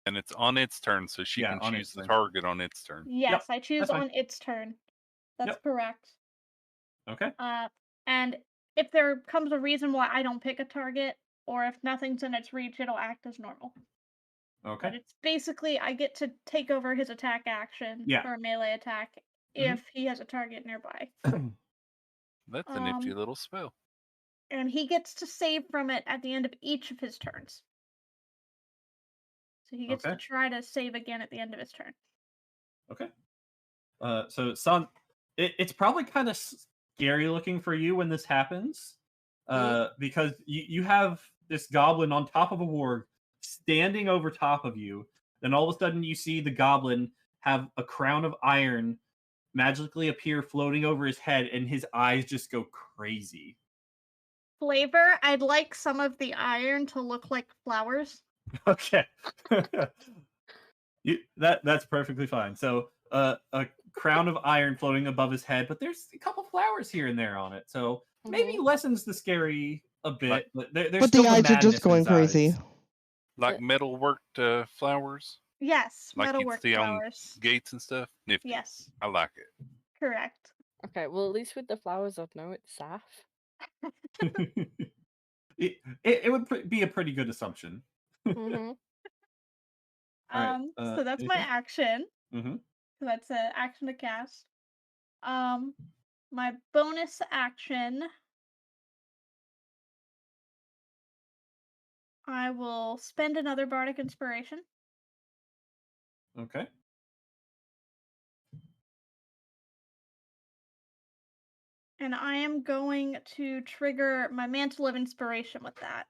And it's on its turn, so she Yeah, can on choose its the turn. target on its turn. yes, I choose that's fine. on its turn. That's Yep. correct. Okay. And if there comes a reason why I don't pick a target, or if nothing's in its reach, it'll act as normal. Okay. But it's basically I get to take over his attack action Yeah. for a melee attack if he has a target nearby. That's a nifty little spell. And he gets to save from it at the end of each of his turns. So he gets to Okay. try to save again at the end of his turn. Okay. So Son, it's probably kind of scary looking for you when this happens, because you have this goblin on top of a warg standing over top of you. Then all of a sudden you see the goblin have a crown of iron magically appear floating over his head, and his eyes just go crazy. Flavor, I'd like some of the iron to look like flowers. Okay. That's perfectly fine. So a crown of iron floating above his head, but there's a couple flowers here and there on it, so maybe lessens the scary a bit. But there's but still the eyes are just madness in going his crazy. eyes. Like metalworked flowers? Yes, Like you'd metalwork see on flowers. gates and stuff? Nifty. Yes, I like it. correct. Okay, well, at least with the flowers, I'd know it's Saf. It would be a pretty good assumption. Mm-hmm. Alright, So that's my anything? action. Mm-hmm. So that's an action to cast. My bonus action, I will spend another bardic inspiration. Okay. And I am going to trigger my Mantle of Inspiration with that.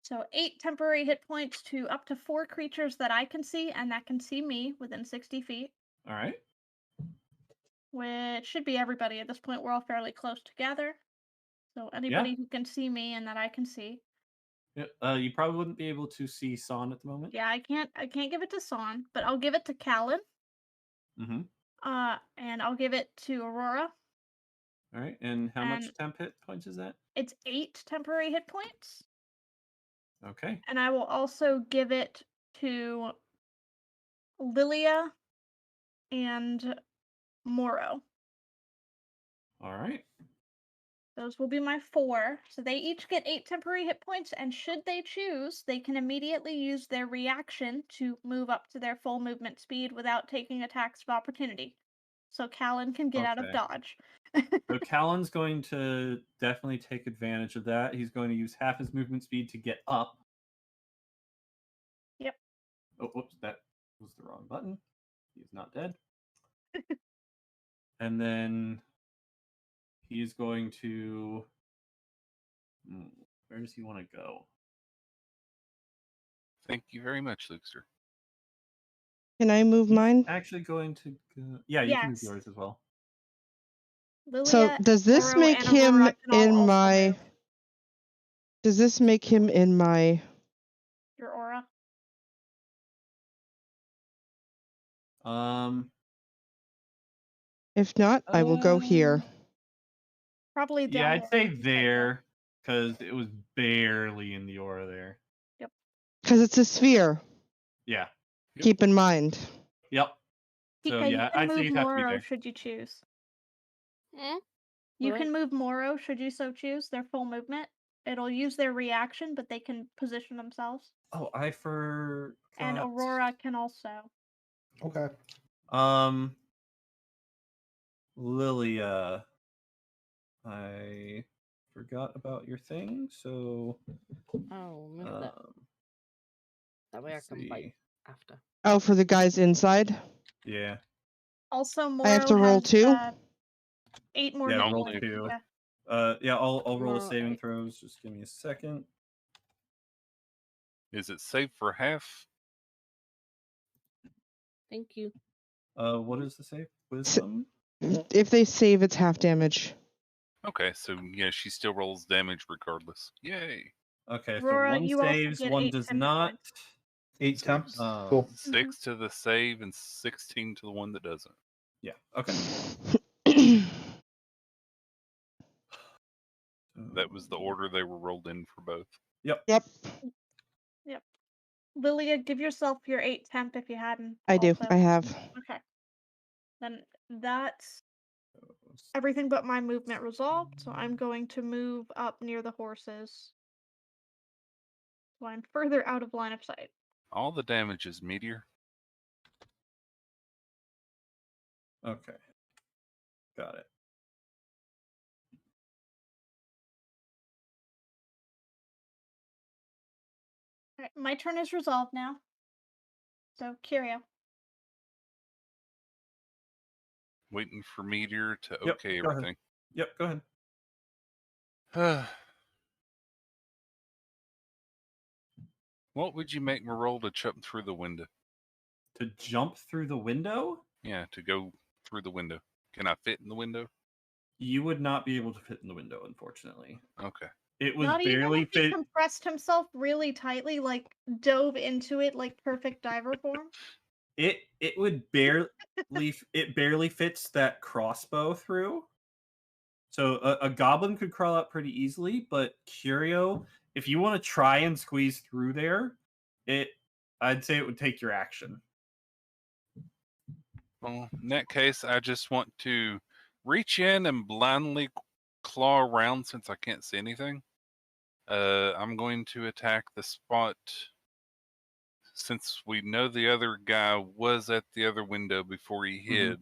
So 8 temporary hit points to up to 4 creatures that I can see and that can see me within 60 feet. All right. Which should be everybody at this point. We're all fairly close together. So anybody who can see me and that I can see. You probably wouldn't be able to see Son at the moment. Yeah, I can't give it to Son, but I'll give it to Callan. Mm-hmm. And I'll give it to Aurora. All right, and how much And- temp hit points is that? It's 8 temporary hit points. Okay. And I will also give it to Lilia and Moro. All right. Those will be my 4. So they each get 8 temporary hit points, and should they choose, they can immediately use their reaction to move up to their full movement speed without taking attacks of opportunity. So Callan can get out of Okay. dodge. So Callan's going to definitely take advantage of that. He's going to use half his movement speed to get up. Yep. Oh, whoops, that was the wrong button. He's not dead. And then he's going to... Where does he want to go? Thank you very much, Luxor. Can I move He's mine? actually going to go... Yeah, you can move Yes. yours as well. Lilia, So does this Moro, make and him Aurora can all in also my? move. Does this make him in my? Your aura? If not, I will go here. Probably down Yeah, I'd there, say like you said, there, because it was barely in the aura there. Because it's a sphere. Yeah. Yep. Keep in mind. Yep. So Tika, yeah, you can I'd say move you'd have to be Moro there. should you choose. Hmm? You What? can move Moro should you so choose, their full movement. It'll use their reaction, but they can position themselves. Oh, I forgot. And Aurora can also. Okay. Lilia, I forgot about your thing, so Oh, move that. That way I let's can bite see. after. Oh, for the guys inside. Yeah. Also, Moro I have to roll has, 2. 8 more Yeah, hit roll points. 2. Yeah. Yeah, I'll roll the Roll saving 8. throws. Just give me a second. Is it safe for half? Thank you. What is the save? Wisdom? If they save, it's half damage. Okay, so yeah, she still rolls damage regardless. Yay! Okay, so Aurora, one you also saves, get one 8 does temp hit not. points. 8 So, temps. um, Cool. 6 to the save and 16 to the one that doesn't. Yeah, okay. That was the order they were rolled in for both. Yep. Yep, Lilia, give yourself your 8 temp if you hadn't. I do. also. I have. Okay. Then that's everything but my movement resolved, so I'm going to move up near the horses. So I'm further out of line of sight. All the damage is meteor. Okay. Got it. Alright, my turn is resolved now. So, Curio. Waiting for meteor to Yep, okay go ahead. everything. Yep, go ahead. What would you make me roll to jump through the window? To jump through the window? Yeah, to go through the window. Can I fit in the window? You would not be able to fit in the window, unfortunately. Okay. It was Not even barely if he fit. compressed himself really tightly, like dove into it like perfect diver form. It would barely fits that crossbow through. So a goblin could crawl out pretty easily, but Curio, if you want to try and squeeze through there, I'd say it would take your action. Well, in that case, I just want to reach in and blindly claw around since I can't see anything. I'm going to attack the spot. Since we know the other guy was at the other window before he hid,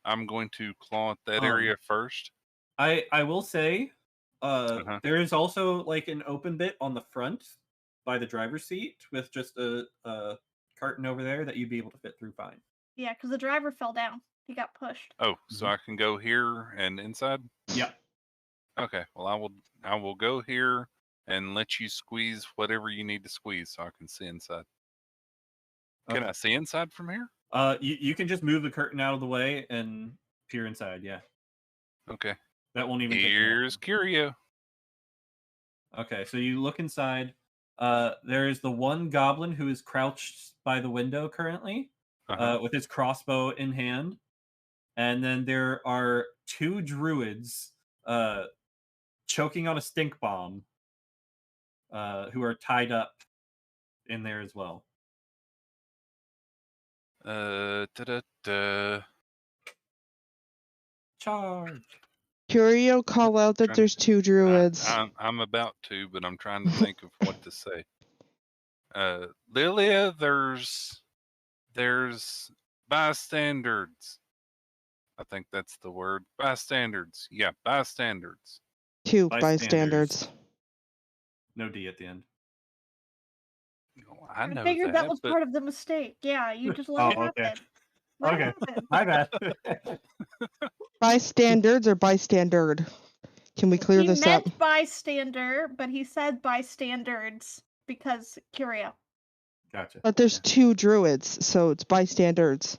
I'm going to claw at that area first. I will say, there is also like an open bit on the front by the driver's seat with just a curtain over there that you'd be able to fit through fine. Yeah, because the driver fell down. He got pushed. Oh, so I can go here and inside? Yeah. Okay. Well, I will go here and let you squeeze whatever you need to squeeze so I can see inside. Can I see inside from here? You can just move the curtain out of the way and peer inside. Yeah. Okay. That won't even. Here's Curio. Okay, so you look inside. There is the one goblin who is crouched by the window currently, with his crossbow in hand. And then there are 2 druids choking on a stink bomb who are tied up in there as well. Charge. Curio, call out that Trying- there's 2 druids. I'm about to, but I'm trying to think of what to say. Lilia, there's bystanders. I think that's the word. Bystanders. Yeah, bystanders. 2 Bystanders. bystanders. No D at the end. I know figured that was but part of the mistake. Yeah, you just let it Oh, okay. happen. Let it Okay. happen. My bad. Bystanders or bystandard? Can we clear He this up? meant bystander, but he said bystandards because curio. Gotcha. But there's 2 druids, so it's bystanders.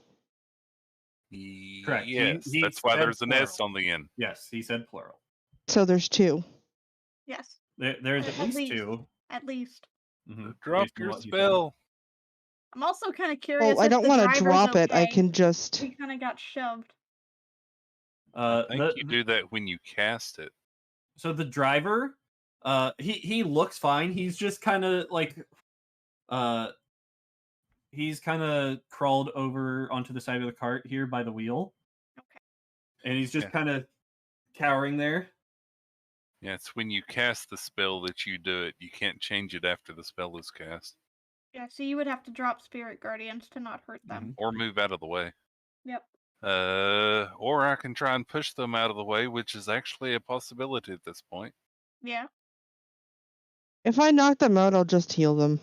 Correct. Yes, He that's why said there's an S plural. on the end. Yes, he said plural. So there's 2. Yes, There's at At least least. 2. at least. Mhm, Drop based on your what he said. spell. I'm also kind of curious. Well, I if don't the want to driver's drop it. I okay. can just. He kind of got shoved. I think you do that when you cast it. So the driver, he looks fine. He's just kind of like, he's kind of crawled over onto the side of the cart here by the wheel. Okay. And he's just Yeah. kind of cowering there. Yeah, it's when you cast the spell that you do it. You can't change it after the spell is cast. Yeah, so you would have to drop spirit guardians to not hurt them. Mhm. Or move out of the way. Yep. Or I can try and push them out of the way, which is actually a possibility at this point. Yeah. If I knock them out, I'll just heal them.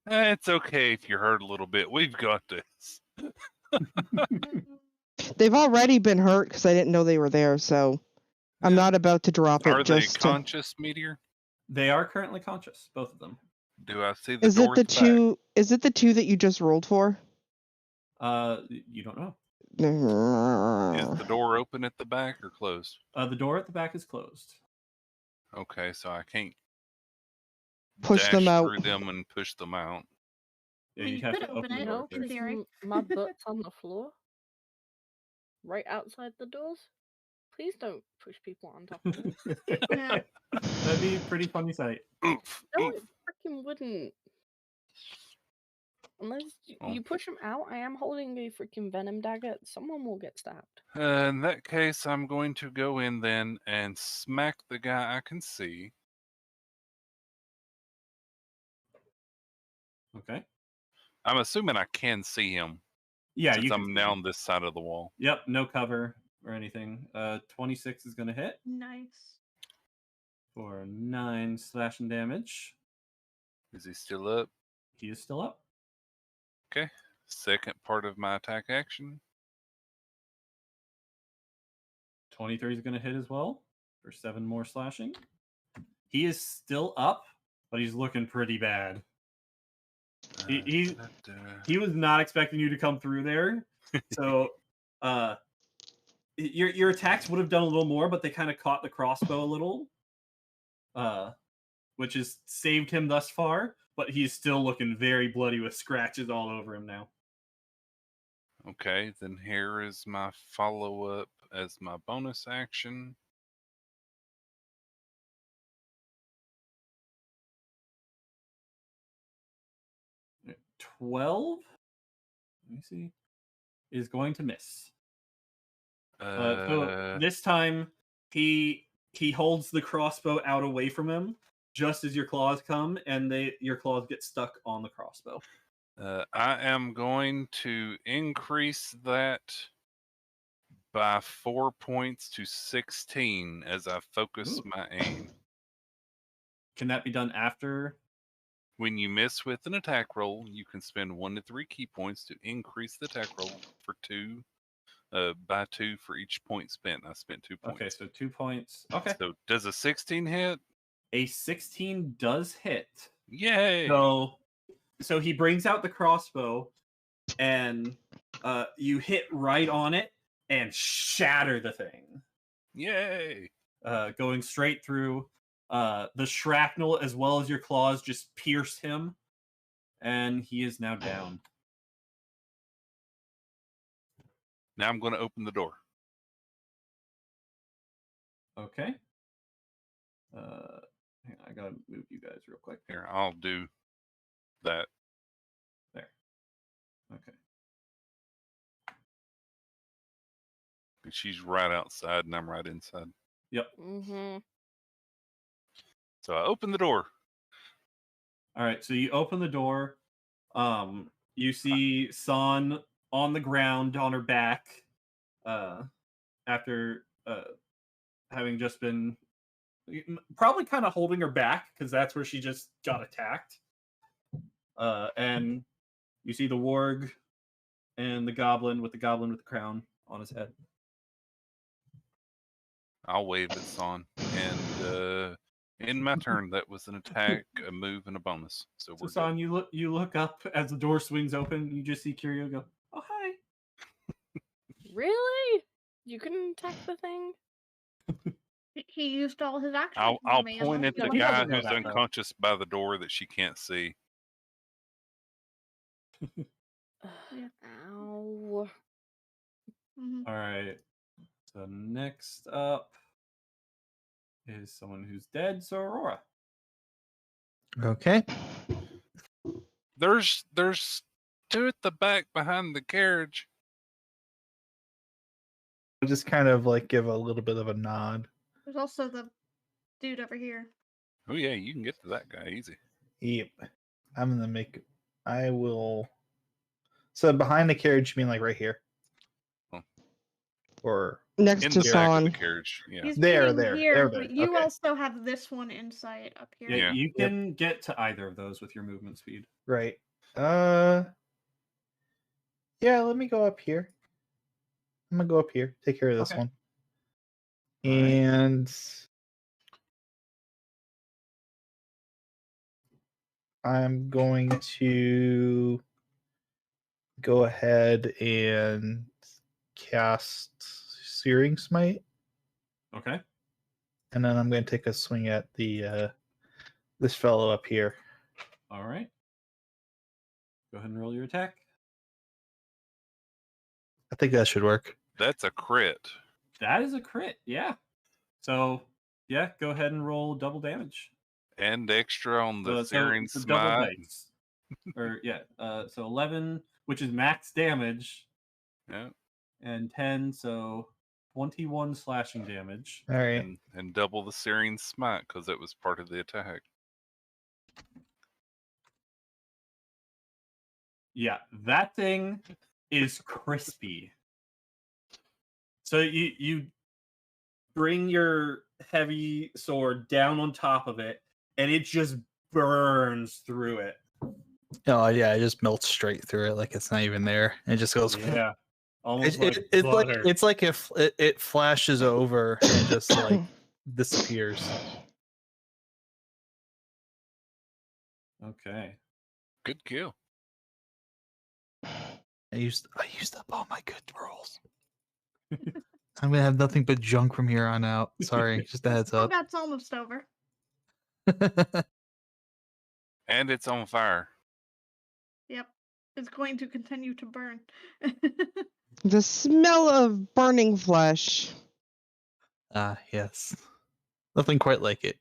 It's okay if you're hurt a little bit. We've got this. They've already been hurt because I didn't know they were there, so I'm not about to drop it. Are they just conscious, Meteor? They are currently conscious, both of them. Do I see the Is it door the at the back? 2? Is it the 2 that you just rolled for? You don't know. Is the door open at the back or closed? The door at the back is closed. Okay, so I can't Push dash them out. through them and push them out. Yeah, Well, you'd you have could to open open the it. door No, in first. theory. my butt's on the floor. Right outside the doors. Please don't push people on top of me. Yeah. That'd be a pretty funny sight. Oof. No, Oof. it freaking wouldn't. Unless Oh. you push them out, I am holding a freaking venom dagger. Someone will get stabbed. In that case, I'm going to go in then and smack the guy I can see. Okay. I'm assuming I can see him Yeah, since you can I'm see now him. on this side of the wall. Yep, no cover or anything. 26 is going to hit Nice. for 9 slashing damage. Is he still up? He is still up. Okay. Second part of my attack action. 23 is going to hit as well for 7 more slashing. He is still up, but he's looking pretty bad. He was not expecting you to come through there. So your attacks would have done a little more, but they kind of caught the crossbow a little. Which has saved him thus far, but he's still looking very bloody with scratches all over him now. Okay, then here is my follow-up as my bonus action. Okay, 12. Let me see. Is going to miss. So this time he holds the crossbow out away from him just as your claws come, and your claws get stuck on the crossbow. I am going to increase that by 4 points to 16 as I focus Ooh. my aim. Can that be done after? When you miss with an attack roll, you can spend 1 to 3 key points to increase the attack roll for 2. By 2 for each point spent. I spent 2 points. Okay, so 2 points. Okay. So does a 16 hit? A 16 does hit. Yay! So he brings out the crossbow, and you hit right on it and shatter the thing. Yay! going straight through. The shrapnel as well as your claws just pierced him, and he is now down. Now I'm going to open the door. Okay. Hang on, I gotta move you guys real quick. Here, I'll do that. There. Okay. And she's right outside, and I'm right inside. Yep. Mm-hmm. So I open the door. All right. So you open the door. You see San on the ground on her back, after having just been probably kind of holding her back because that's where she just got attacked. And you see the warg and the goblin with the crown on his head. I'll wave at Son. And in my turn, that was an attack, a move, and a bonus. So So we're good. San, you look up as the door swings open. You just see Kirio go, "Oh hi." Really? You can attack the thing? He used all his action. I'll point at the He guy doesn't know who's that, though. unconscious by the door that she can't see. Ow. Mhm. All right. So next up is someone who's dead. So Aurora. Okay. There's two at the back behind the carriage. I'll just kind of like give a little bit of a nod. There's also the dude over here. Oh yeah, you can get to that guy easy. Yep. I will. So behind the carriage, you mean like right here? Oh. Or Next In to the back of the San. carriage. Yeah. He's There, being there, here, there, but there, you okay. also have this one in sight up here. Yeah, Yeah. you can get to either of those with your movement speed. right. Yeah, let me go up here. I'm gonna go up here, take care of this Okay. one. All right. And I'm going to go ahead and cast Searing Smite. Okay. And then I'm going to take a swing at the this fellow up here. All right. Go ahead and roll your attack. I think that should work. That's a crit. That is a crit. Yeah. So yeah, go ahead and roll double damage. And extra on the So Searing it's a double Smite. dice. Or yeah. So 11, which is max damage, Yeah. and 10, so 21 slashing damage. All right. And double the Searing Smite because that was part of the attack. Yeah, that thing is crispy. So you bring your heavy sword down on top of it, and it just burns through it. Oh yeah, it just melts straight through it like it's not even there. It just goes. Yeah, almost like It's like butter. it's like if it flashes over and just like disappears. Okay. Good kill. I used up all my good rolls. I'm gonna have nothing but junk from here on out. Sorry, just a heads up. Combat's almost over. And it's on fire. Yep. It's going to continue to burn. The smell of burning flesh. Ah, yes. Nothing quite like it.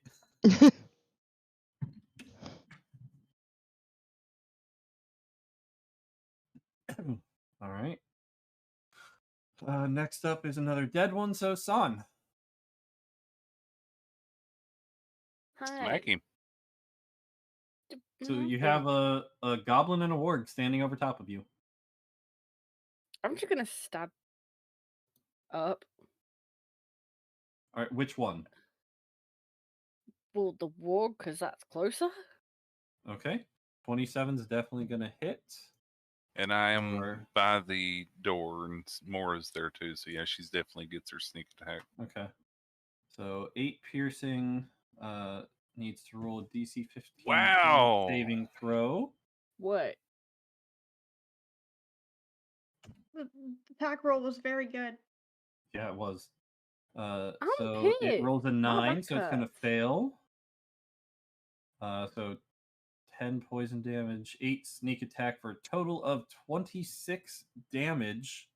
All right. Next up is another dead one, so San. Hi. Smack him. So you have a goblin and a warg standing over top of you. I'm just gonna stab up. All right, which one? Well, the warg, because that's closer. Okay. 27 is definitely going to hit. And I am Or- by the door, and Mora's there too. So yeah, she's definitely gets her sneak attack. Okay. So 8 piercing, needs to roll a DC 15 Wow. saving throw. What? The attack roll was very good. Yeah, it was. So it rolls a 9, so it's going to fail. So 10 poison damage, 8 sneak attack for a total of 26 damage.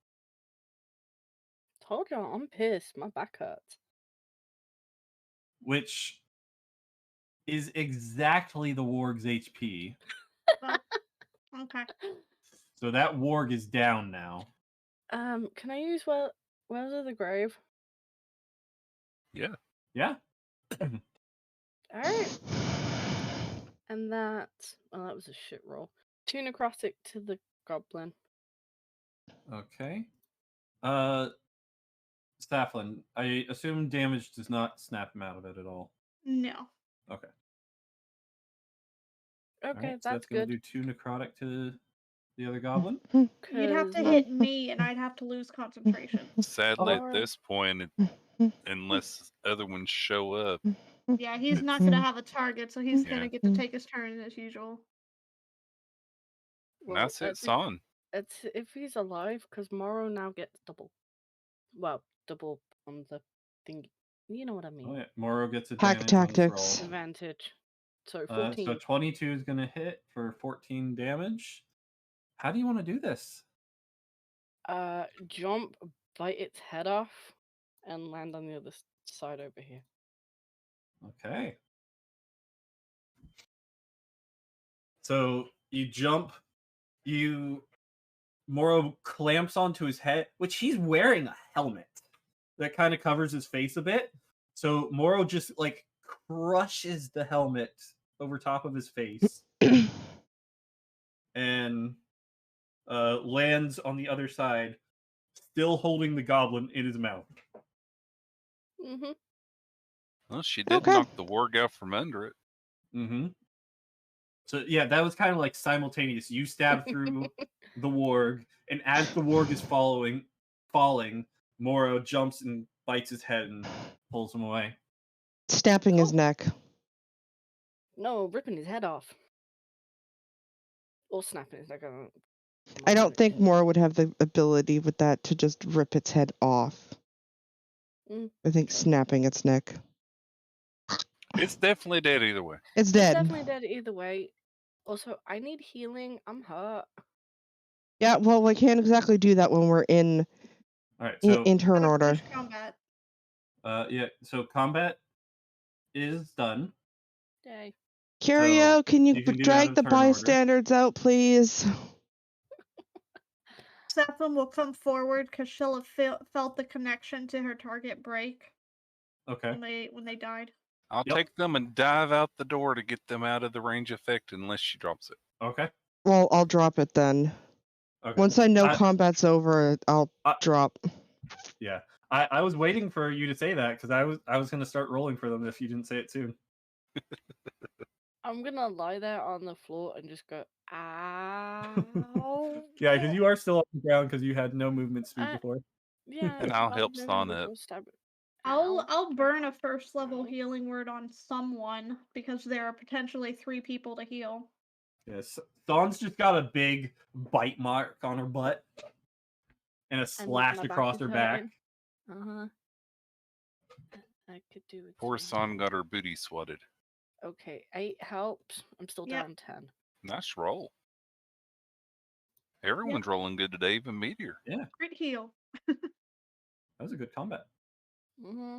Told you, I'm pissed. My back hurts. Which is exactly the warg's HP. Well, okay. So that warg is down now. Can I use Wells of the Grave? Yeah. Yeah. Alright. And that was a shit roll. 2 necrotic to the goblin. Okay. Staflin, I assume damage does not snap him out of it at all. No. Okay. Okay, Alright, so that's going good. to do 2 necrotic to the other goblin. You'd have to 'Cause hit me, and I'd have to lose concentration. Sadly, Or- at this point, unless other ones show up, Yeah, he's not going to have a target, so he's going Yeah. to get to take his turn as usual. and that's it, son. It's if he's alive, because Morrow now gets double. Well, double on the thing. You know what I mean. Oh yeah, Moro gets Hack advantage on his tactics. roll. Advantage. So 14. So 22 is going to hit for 14 damage. How do you want to do this? Jump, bite its head off, and land on the other side over here. Okay. So you jump, Moro clamps onto his head, which he's wearing a helmet that kind of covers his face a bit. So Moro just like crushes the helmet over top of his face and lands on the other side, still holding the goblin in his mouth. Mm-hmm. Well, she did Okay. knock the warg out from under it. Mm-hmm. So yeah, that was kind of like simultaneous. You stab through the warg, and as the warg is falling, Moro jumps and bites his head and pulls him away. Snapping his neck. No, ripping his head off. Or snapping his neck. I don't think Mora would have the ability with that to just rip its head off. Mm. I think snapping its neck. It's definitely dead either way. It's It's dead. definitely dead either way. Also, I need healing. I'm hurt. Yeah, well, we can't exactly do that when we're in All right, so in turn Gotta order. finish combat. yeah, so combat is done. Yay. Curio, can you you can do that drag in the turn order. bystanders out, please? Zephyn will come forward because she'll have felt the connection to her target break Okay. when they died. I'll Yep. take them and dive out the door to get them out of the range effect unless she drops it. Okay. Well, I'll drop it then. Okay. Once I know I- combat's over, I'll drop. Yeah. I was waiting for you to say that because I was going to start rolling for them if you didn't say it soon. I'm gonna lie there on the floor and just go, ow. Yeah, because you are still on the ground because you had no movement speed before. Yeah. And I'll help maybe Son we'll up. go stab it. Ow. I'll burn a first level healing word on someone because there are potentially 3 people to heal. Yes. Dawn's just got a big bite mark on her butt and a slash my back across is her back. hurting. Uh-huh. I could do it. Poor Son got her booty swatted. Okay, 8 helps. I'm still Yep. down 10. Nice roll. Everyone's rolling good today, even Meteor. Yeah, Crit heal. that was a good combat. Mm-hmm.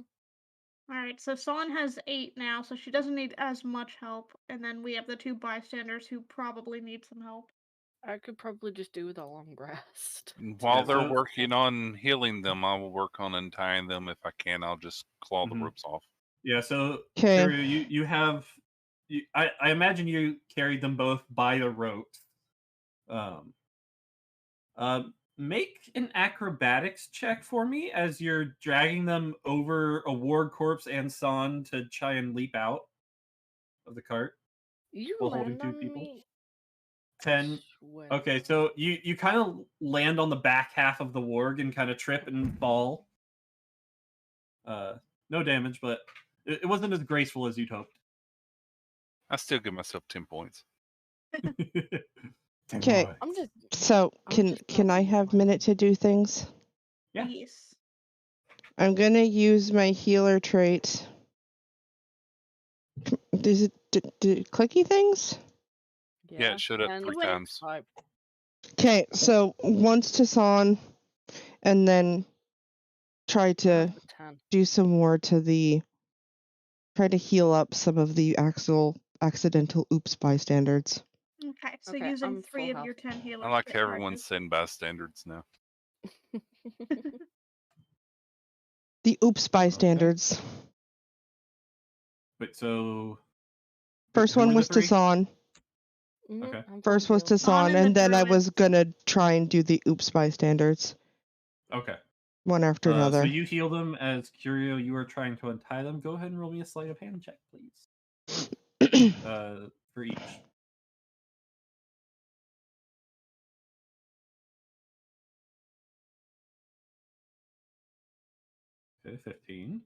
Alright, so Son has 8 now, so she doesn't need as much help. And then we have the 2 bystanders who probably need some help. I could probably just do with a long rest. While Yeah, they're so- working on healing them, I will work on untying them. If I can, I'll just claw the Mhm. ropes off. Yeah, so Okay. Curio, you have I imagine you carried them both by the ropes. Make an acrobatics check for me as you're dragging them over a warg corpse and Son to try and leap out of the cart. You While holding land 2 on people? me? 10. Swear. Okay, so you kind of land on the back half of the warg and kind of trip and fall. No damage, but it wasn't as graceful as you'd hoped. I still give myself 10 points. 10 Okay. points. I'm just So I'm can just can not I really have fine. minute to do things? Yeah. Yes. I'm gonna use my healer trait. Does it do clicky things? Yeah, it showed up and 3 wait. times. Okay, so once to Son, and then try to do some more to the. Try to heal up some of the accidental oops bystanders. Okay, so Okay, using I'm 3 full of your health. 10 healers. I like to how try everyone's to- saying bystanders now. The oops bystanders. Wait, so First who one were the was to 3? Son. Okay. First was to Son Son, and and the then I druid. was gonna try and do the oops bystanders Okay. one after So another. you heal them as Curio. You are trying to untie them. Go ahead and roll me a sleight of hand check, please. For each. Okay, 15.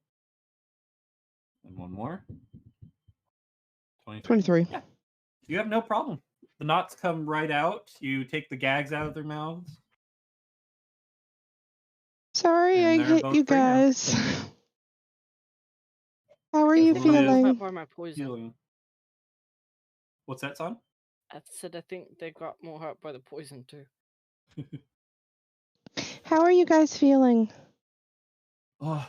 And one more. 23. 23. Yeah. You have no problem. The knots come right out. You take the gags out of their mouths. Sorry, And I they're hit both you free now. guys. How are Guess you they got more feeling? hurt by my poison. Healing. What's that, son? I said I think they got more hurt by the poison too. How are you guys feeling? Oh,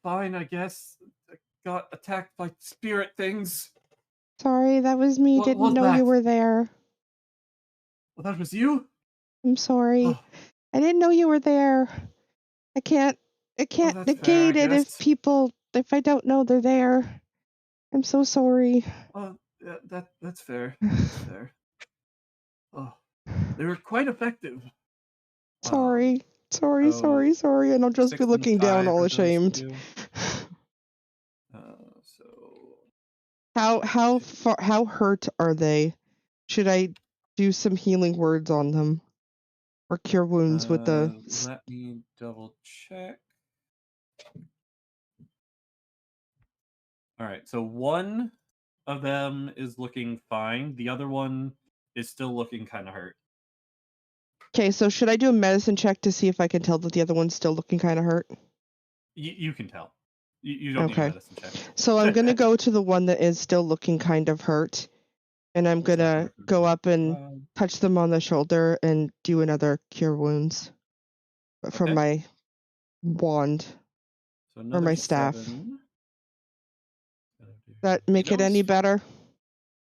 fine, I guess. I got attacked by spirit things. Sorry, that was me. What Didn't was know you that? were there. Well, that was you? I'm sorry. Oh, I didn't know you were there. I can't that's fair, I negate it guess. if I don't know they're there. I'm so sorry. Oh, yeah, that's fair. That's fair. Oh, they were quite effective. Sorry. so Sorry. And I'll just 6 be and looking down 5 all are those ashamed. two. So How hurt are they? Should I do some healing words on them? Or cure wounds with the let me double check. All right, so one of them is looking fine. The other one is still looking kind of hurt. Okay, so should I do a medicine check to see if I can tell that the other one's still looking kind of hurt? You can tell. You don't need a Okay. medicine check. So I'm going to go to the one that is still looking kind of hurt. And I'm going to go up and touch them on the shoulder and do another cure wounds from Okay. my wand So or another my staff. 7. That make it any better?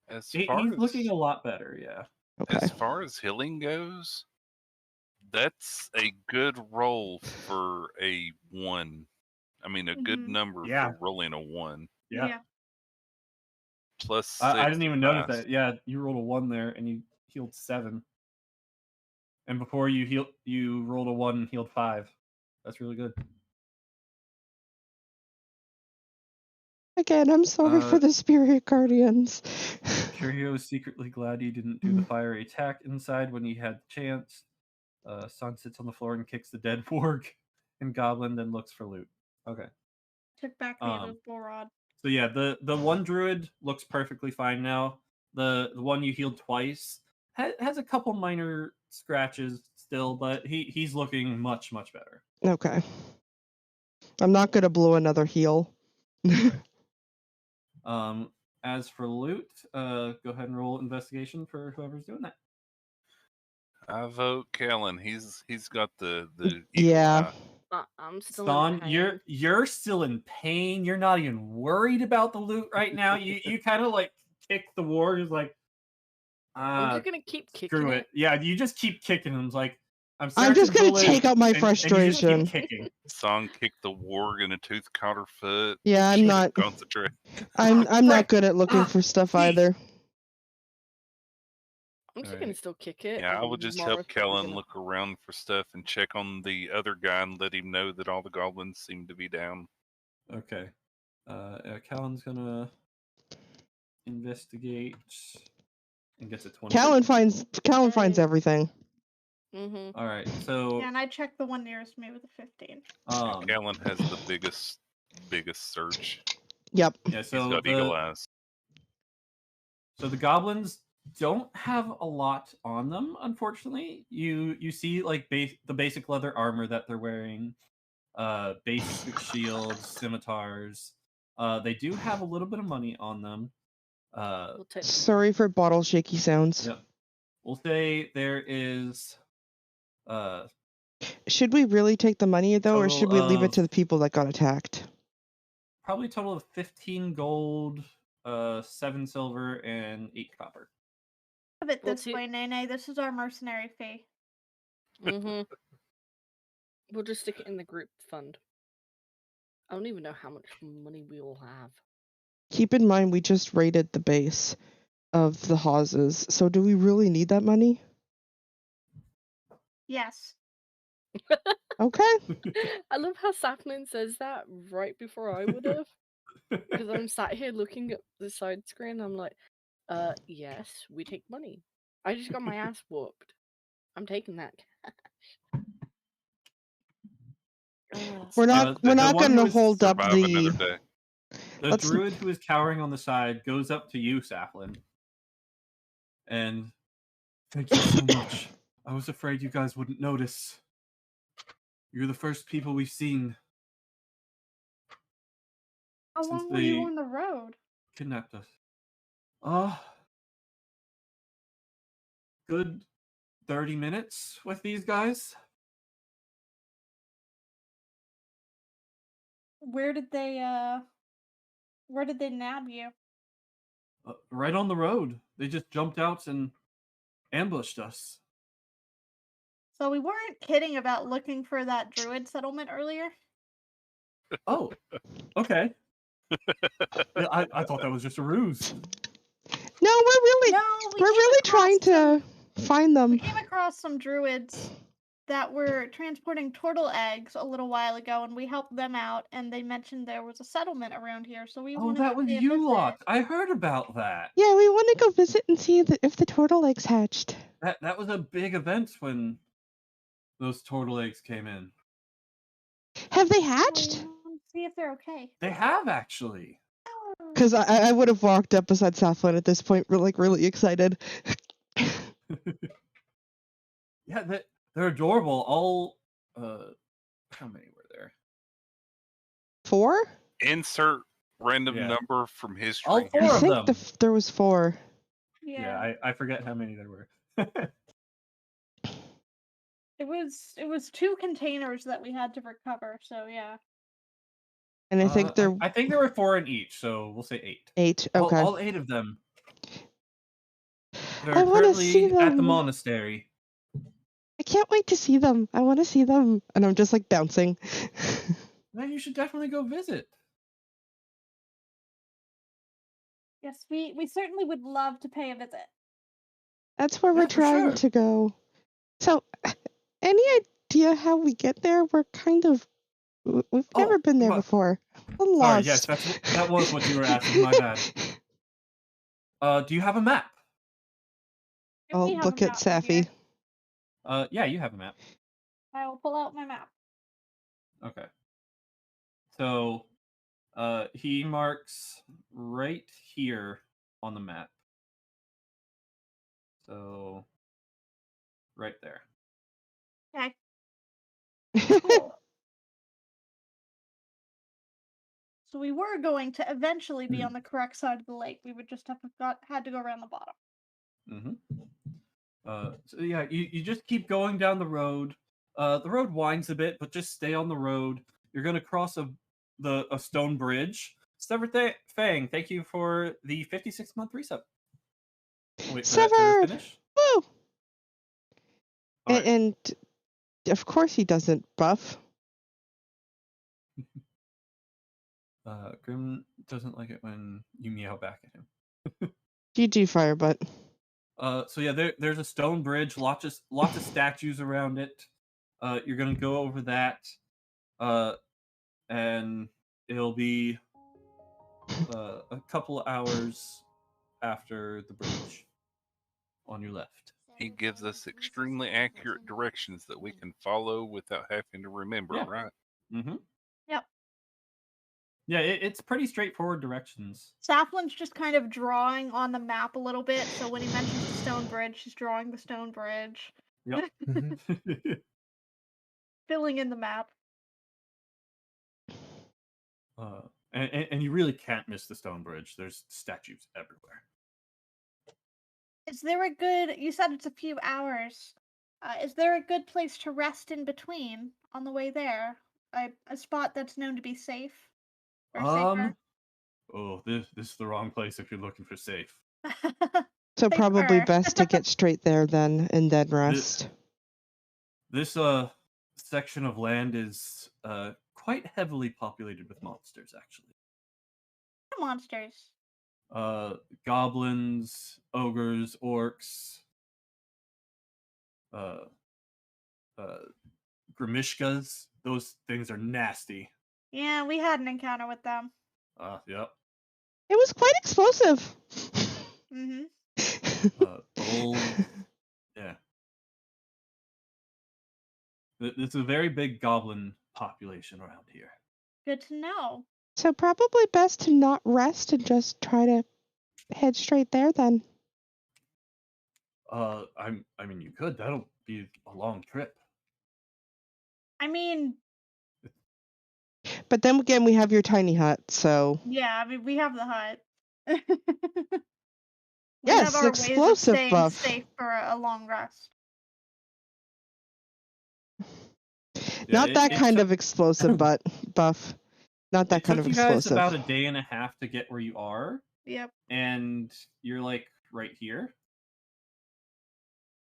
As He's far as looking a lot better, yeah. Okay. as far as healing goes, that's a good roll for a 1. I mean, a good number Yeah. for rolling a 1. Yeah. Plus 6. I didn't even is notice nice. that. Yeah, you rolled a 1 there and you healed 7. And before you rolled a 1 and healed 5. That's really good. Again, I'm sorry for the spirit guardians. Curio is secretly glad he didn't do the fiery attack inside when he had the chance. Son sits on the floor and kicks the dead warg and goblin, then looks for loot. Okay. Took back the other bull rod. So yeah, the one druid looks perfectly fine now. The one you healed twice has a couple minor scratches still, but he's looking much better. Okay. I'm not going to blow another heal. As for loot, go ahead and roll investigation for whoever's doing that. I vote Kellen. He's got the Yeah. I'm still Son, in pain. you're still in pain. You're not even worried about the loot right now. You kind of like kick the warg. Is like, I'm just gonna keep kicking screw it. it. Yeah, you just keep kicking him. It's like I'm just going to bullet, take out my and you just frustration. keep kicking. Son kicked the warg in a tooth counter foot. Yeah, I'm not. Concentrate. I'm not good at looking for stuff either. I'm just gonna still kick it. Yeah, I and would just Morris help will be Kellen gonna- look around for stuff and check on the other guy and let him know that all the goblins seem to be down. Okay. Callan's gonna investigate and gets a 20. Callan finds everything. Mhm. All right, so Yeah, and I checked the one nearest me with a 15. Kellen has the biggest search. Yep. Yeah, so He's got eagle eyes. So the goblins don't have a lot on them, unfortunately. You see like the basic leather armor that they're wearing, basic shields, scimitars. They do have a little bit of money on them. We'll take the Sorry for bottle shaky sounds. Yep. We'll say there is Should we really take the money though, or Total should we leave it of- to the people that got attacked? probably a total of 15 gold, 7 silver, and 8 copper. Of it Well, this to- way, Nene. This is our mercenary fee. Mm-hmm. We'll just stick it in the group fund. I don't even know how much money we will have. Keep in mind we just raided the base of the houses, so do we really need that money? Yes. Okay. I love how Sapling says that right before I would have. Because I'm sat here looking at the side screen, I'm like, yes, we take money. I just got my ass whooped. I'm taking that cash. We're not one gonna who is hold up Survive another the day. The Let's- druid who is cowering on the side goes up to you, Saplin, and thank you so much. I was afraid you guys wouldn't notice. You're the first people we've seen How Since long were you they- on the road? kidnapped us. Good 30 minutes with these guys. Where did they nab you? Right on the road. They just jumped out and ambushed us. So we weren't kidding about looking for that druid settlement earlier. Oh, okay. Yeah, I thought that was just a ruse. No, we're really No, we we're came really across trying to find We them. came across some druids that were transporting turtle eggs a little while ago, and we helped them out. And they mentioned there was a settlement around here, so we Oh, wanted that to was pay a you visit. lot. I heard about that. Yeah, we want to go visit and see if the turtle eggs hatched. That was a big event when those turtle eggs came in. Have they So we hatched? wanted to see if they're okay. They have actually. Because I would have walked up beside Safflin at this point, really excited. Yeah, they're adorable. All how many were there? 4? Insert random Yeah. number from history. All four I of think them. there was 4. Yeah, I forget how many there were. It was 2 containers that we had to recover. So yeah. And I think there I think there were 4 in each, so we'll say 8. 8. Okay. All 8 of them. They're I wanna currently see at the them. monastery. I can't wait to see them. I want to see them. And I'm just like bouncing. Then you should definitely go visit. Yes, we certainly would love to pay a visit. That's where Yeah, we're for trying sure. to go. So, any idea how we get there? We're kind of we've Oh, never been there but- before. I'm Sorry, lost. yes, that was what you were asking. My bad. Do you have a map? Oh, We have a look at map right here. Safi. Yeah, you have a map. I will pull out my map. Okay. So, he marks right here on the map. So, right there. Okay. Cool. So we were going to eventually be on the correct side of the lake. We would just had to go around the bottom. Mm-hmm. So yeah, you just keep going down the road. The road winds a bit, but just stay on the road. You're gonna cross a stone bridge. Sever Fang, thank you for the 56-month reset. I'll wait for that to Sever! finish. Woo! All right. And of course he doesn't buff. Grim doesn't like it when you meow back at him. GG Firebutt. So yeah, there's a stone bridge, lots of statues around it. You're gonna go over that, and it'll be a couple hours after the bridge on your left. He gives us extremely accurate directions that we can follow without having to remember, Yeah. right? Mm-hmm. Yep. Yeah, it's pretty straightforward directions. Saflin's just kind of drawing on the map a little bit, so when he mentions the stone bridge, she's drawing the stone bridge. Yep. Filling in the map. And you really can't miss the stone bridge. There's statues everywhere. Is there a good... You said it's a few hours. Is there a good place to rest in between on the way there? A spot that's known to be safe? Or safer? Oh, this is the wrong place if you're looking for safe. So probably Safer. best to get straight there then and then rest. This section of land is quite heavily populated with monsters, actually. Monsters. Goblins, ogres, orcs, grimishkas. Those things are nasty. Yeah, we had an encounter with them. Yep. It was quite explosive. Mm-hmm. Bulls. Yeah. There's a very big goblin population around here. Good to know. So probably best to not rest and just try to head straight there then. I mean, you could. That'll be a long trip. I mean, But then again, we have your tiny hut, so... yeah, I mean, we have the hut. We Yes, have our ways of explosive staying buff. safe for a long rest. Not Yeah, that it kind took- of explosive buff. Not that It kind took of you guys explosive. about a day and a half to get where you are, Yep. and you're like right here.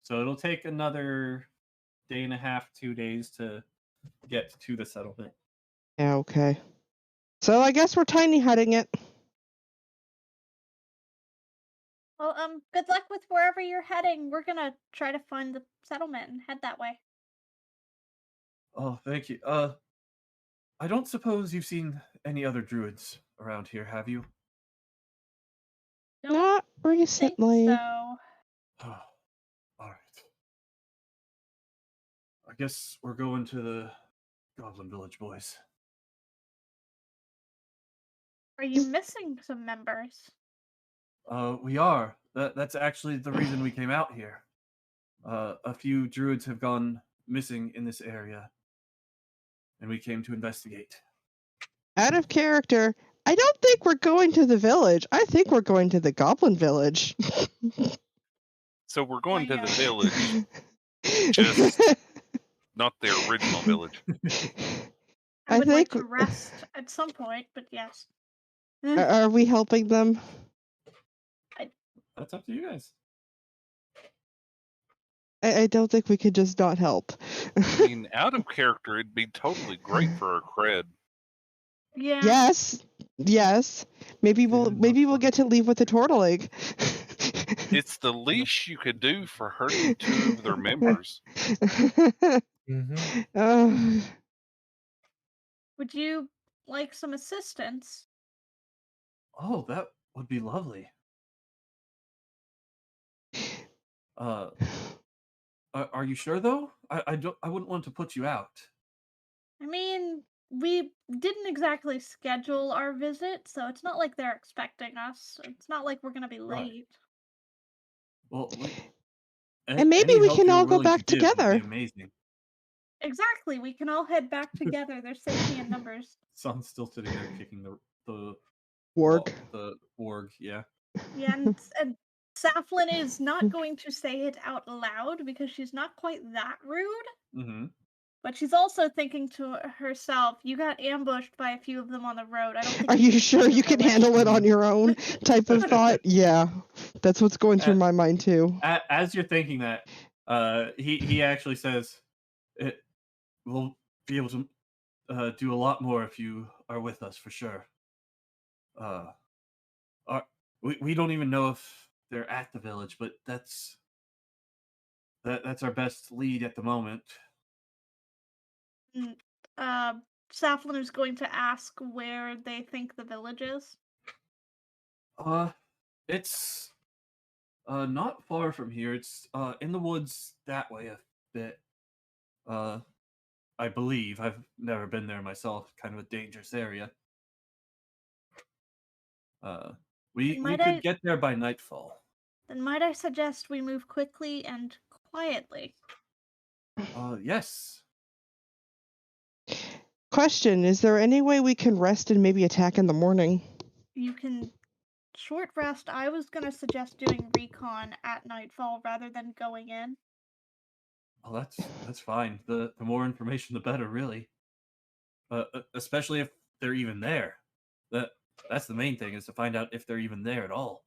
So it'll take another day and a half, 2 days to get to the settlement. Yeah, okay. So I guess we're tiny hutting it. Well, good luck with wherever you're heading. We're gonna try to find the settlement and head that way. Oh, thank you. I don't suppose you've seen any other druids around here, have you? Don't Not think recently. so. Oh, all right. I guess we're going to the Goblin Village, boys. Are you missing some members? We are. That's actually the reason we came out here. A few druids have gone missing in this area, and we came to investigate. Out of character, I don't think we're going to the village. I think we're going to the Goblin Village. So we're going to the Yeah. village, just not the original village. I I would like think- to rest at some point, but yes. Are we helping them? That's up to you guys. I don't think we could just not help. I mean, out of character, it'd be totally great for our cred. Yeah. Yes. Maybe we'll get to leave with a turtle egg. It's the least you could do for hurting two of their members. Mm-hmm. Would you like some assistance? Oh, that would be lovely. Are you sure though? I wouldn't want to put you out. I mean, we didn't exactly schedule our visit, so it's not like they're expecting us. It's not like we're gonna be Right. late. Well, And maybe any we help can you're all go willing to back give would be together. Amazing. Exactly. We can all head back together. There's safety in numbers. Son's still sitting there kicking the Warg. the org. Yeah. Yeah, and Saflin is not going to say it out loud because she's not quite that rude. Mm-hmm. But she's also thinking to herself, "You got ambushed by a few of them on the road. I don't think Are you sure you can can handle it on your own?" Type of thought. Yeah, that's what's going through my mind too. As you're thinking that, he actually says, "We'll be able to do a lot more if you are with us for sure. We don't even know if they're at the village, but that's our best lead at the moment." Saflin is going to ask where they think the village is. It's not far from here. It's in the woods that way a bit. I believe. I've never been there myself. Kind of a dangerous area. We Might could I- get there by nightfall. Then might I suggest we move quickly and quietly? Yes. Question: is there any way we can rest and maybe attack in the morning? You can short rest. I was gonna suggest doing recon at nightfall rather than going in. Well, that's fine. The more information, the better, really. Especially if they're even there. That's the main thing, is to find out if they're even there at all.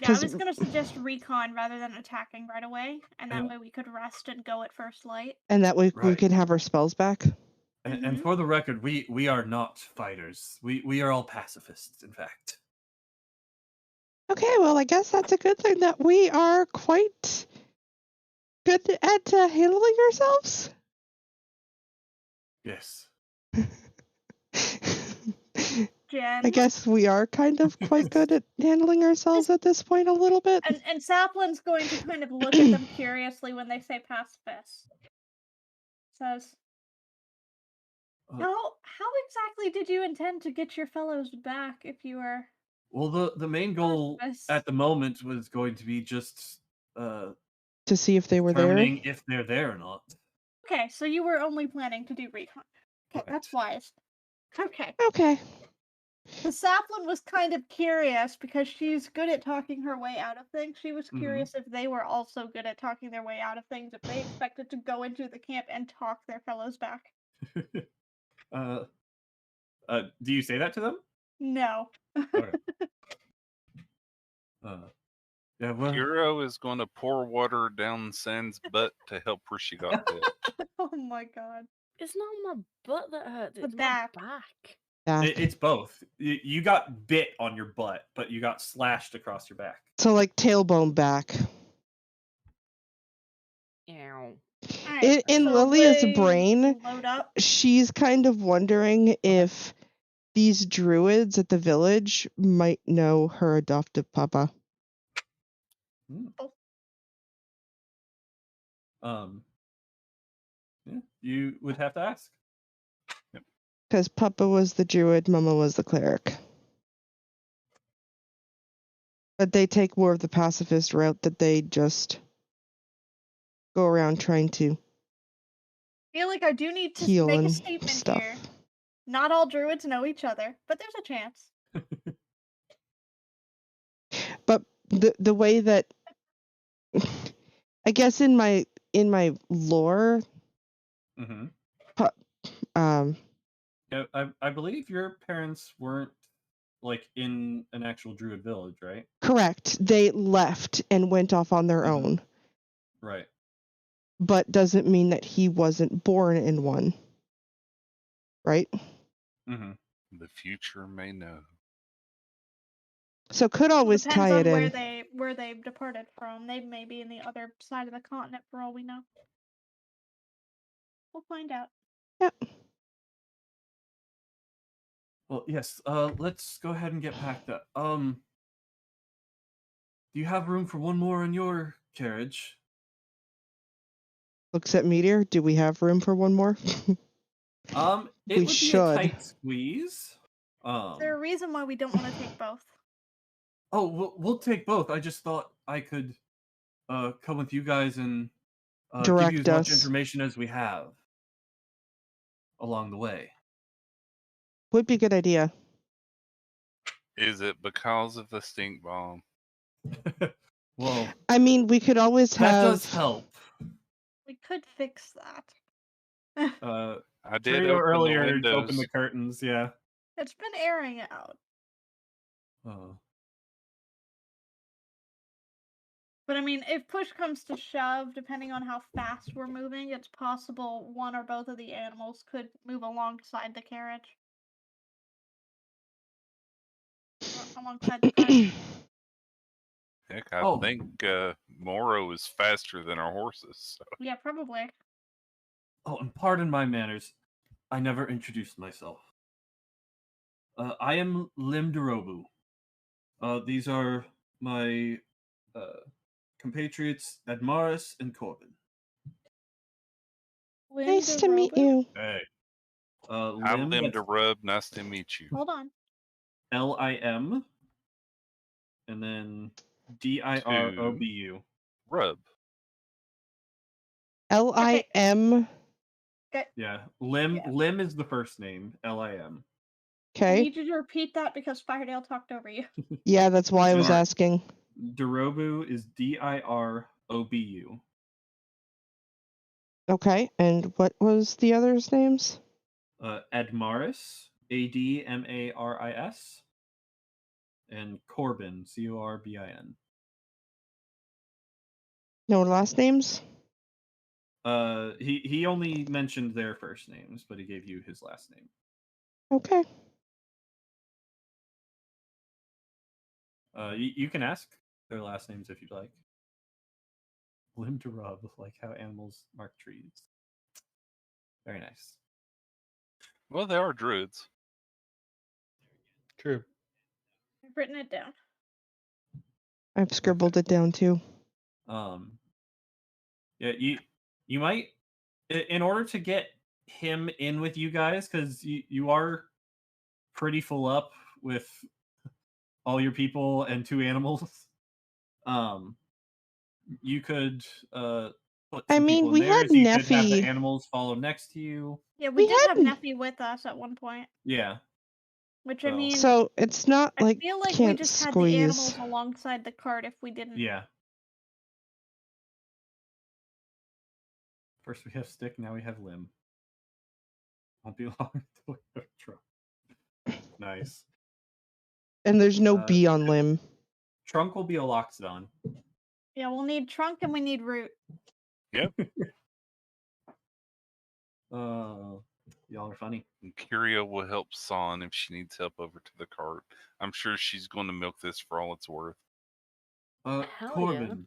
Yeah, I 'Cause- was gonna suggest recon rather than attacking right away, and that Yeah. way we could rest and go at first light. And that way we Right. can have our spells back. And Mhm. for the record, we are not fighters. We are all pacifists, in fact. Okay, well, I guess that's a good thing that we are quite good at handling ourselves. Yes. Jen. I guess we are kind of quite good at handling ourselves at this point a little bit. And Saplin's going to kind of look at them curiously when they say pacifist. Says, Uh, how exactly did you intend to get your fellows back if you were... Well, the main goal Pacifist. at the moment was going to be just To see if they were there. determining if they're there or not. Okay, so you were only planning to do recon. Okay, that's Correct. wise. Okay. Okay. The Saplin was kind of curious because she's good at talking her way out of things. She was Mhm. curious if they were also good at talking their way out of things, if they expected to go into the camp and talk their fellows back. Do you say that to them? No. Okay. Yeah, well, Hero is going to pour water down Sand's butt to help her she got bit. Oh my god. It's not my butt that hurts, The it's back. my back. Back. it's both. You got bit on your butt, but you got slashed across your back. So like tailbone back. Ow. Alright, In so Lilia's they brain, load up. she's kind of wondering if these druids at the village might know her adoptive papa. Yeah, you would have to ask. Because papa was the druid, mama was the cleric. But they take more of the pacifist route, that they just go around trying to I feel like I do need to heal make a and statement stuff. here. Not all druids know each other, but there's a chance. But the way that I guess in my lore, Mm-hmm. yeah, I believe your parents weren't like in an actual druid village, right? correct. They left and went off on their Mhm. own, Right. but doesn't mean that he wasn't born in one. Right? Mm-hmm. The future may know. So could always Depends tie on it in. where they departed from. They may be in the other side of the continent for all we know. We'll find out. Yep. Well, yes. Let's go ahead and get packed up. Do you have room for one more in your carriage? Looks at Meteor. Do we have room for one more? It We would be should. a tight squeeze. Is there a reason why we don't want to take both? Oh, we'll take both. I just thought I could come with you guys and give Direct you as much us. information as we have along the way. Would be a good idea. Is it because of the stink bomb? Well, I mean, we could always that have. does help. We could fix that. I did Trio open earlier the windows. opened the curtains, yeah. It's been airing out. But I mean, if push comes to shove, depending on how fast we're moving, it's possible one or both of the animals could move alongside the carriage. Or alongside the cart. Heck, I Oh. think Moro is faster than our horses. So. Yeah, probably. Oh, and pardon my manners. I never introduced myself. I am Limderobu. These are my compatriots Admaris and Corbin. Nice to meet you. Hey. I'm Lim, Lim that's to rub. Nice to meet you. Hold on. Lim, and then DIROBU. Rub. LIM. Okay. Yeah, Lim. Yeah. Lim is the first name. LIM. I Okay. need you to repeat that because Firedale talked over you. Yeah, that's why I was Alright. asking. Dorobu is DIROBU. Okay, and what was the others' names? Admaris, ADMARIS, and Corbin, CORBIN. No last names? He only mentioned their first names, but he gave you his last name. Okay. You can ask their last names if you'd like. Lim to rub, like how animals mark trees. Very nice. Well, they are druids. True. I've written it down. I've scribbled it down too. Yeah, you might, in order to get him in with you guys, because you are pretty full up with all your people and 2 animals. You could put I some mean, people in we there. had You could have the Neffy. animals follow next to you. Yeah, we We did have had- Neffy with us at one point. Yeah. Which So- I mean, So it's not I like feel like we can't just had the animals squeeze. alongside the cart if we didn't. Yeah. First we have Stick, now we have Limb. Won't be long until we have Trunk. Nice. And there's no Uh, B on limb. Trunk will be a Loxodon. Yeah, we'll need trunk and we need root. Y'all are funny. And Kyria will help Son if she needs help over to the cart. I'm sure she's going to milk this for all it's worth. Hell Corbin.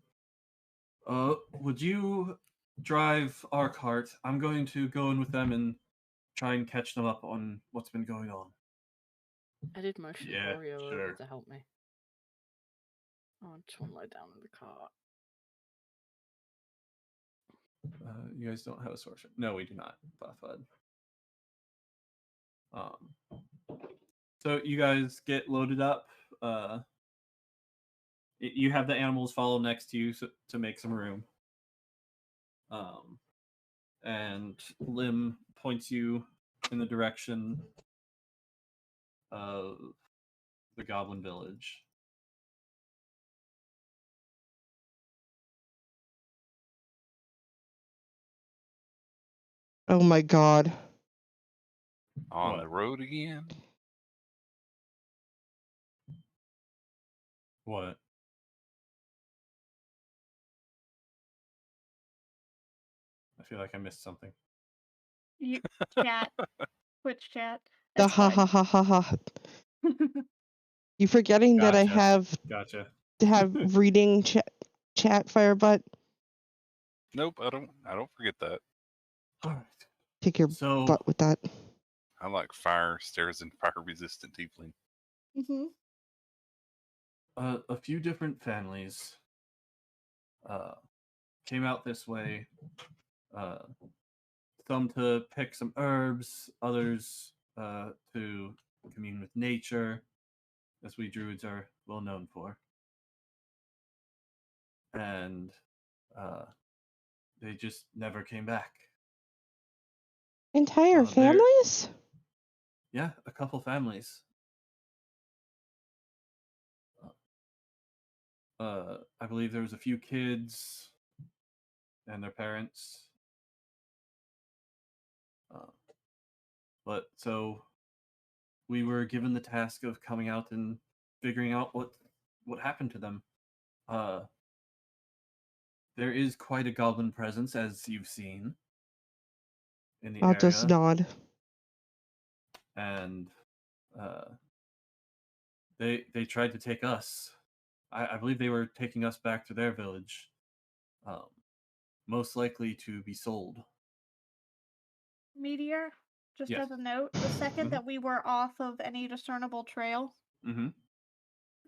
Would you drive our cart? I'm going to go in with them and try and catch them up on what's been going on. I did motion Yeah, Oreo sure. over to help me. Oh, I just want to lie down in the cart. You guys don't have a sorcerer. No, we do not. Fud. So you guys get loaded up. You have the animals follow next to you to make some room. And Lim points you in the direction of the Goblin Village. Oh my god. On What? the road again? What? I feel like I missed something. You chat. Twitch chat. The It's ha fine. ha ha ha ha. You forgetting that I Gotcha. have Gotcha. reading chat Firebutt? Nope, I don't forget that. All right. Kick your So butt with that. I like fire stairs and fire resistant tiefling. Mm-hmm. a few different families came out this way. Some to pick some herbs, others to commune with nature, as we druids are well known for. And they just never came back. Entire they're- families? Yeah, a couple families. I believe there was a few kids and their parents. But so we were given the task of coming out and figuring out what happened to them. There is quite a goblin presence, as you've seen in the I'll area, just nod. and they tried to take us. I believe they were taking us back to their village, most likely to be sold. Meteor, just Yes. as a note, the second Mhm. that we were off of any discernible trail, Mm-hmm.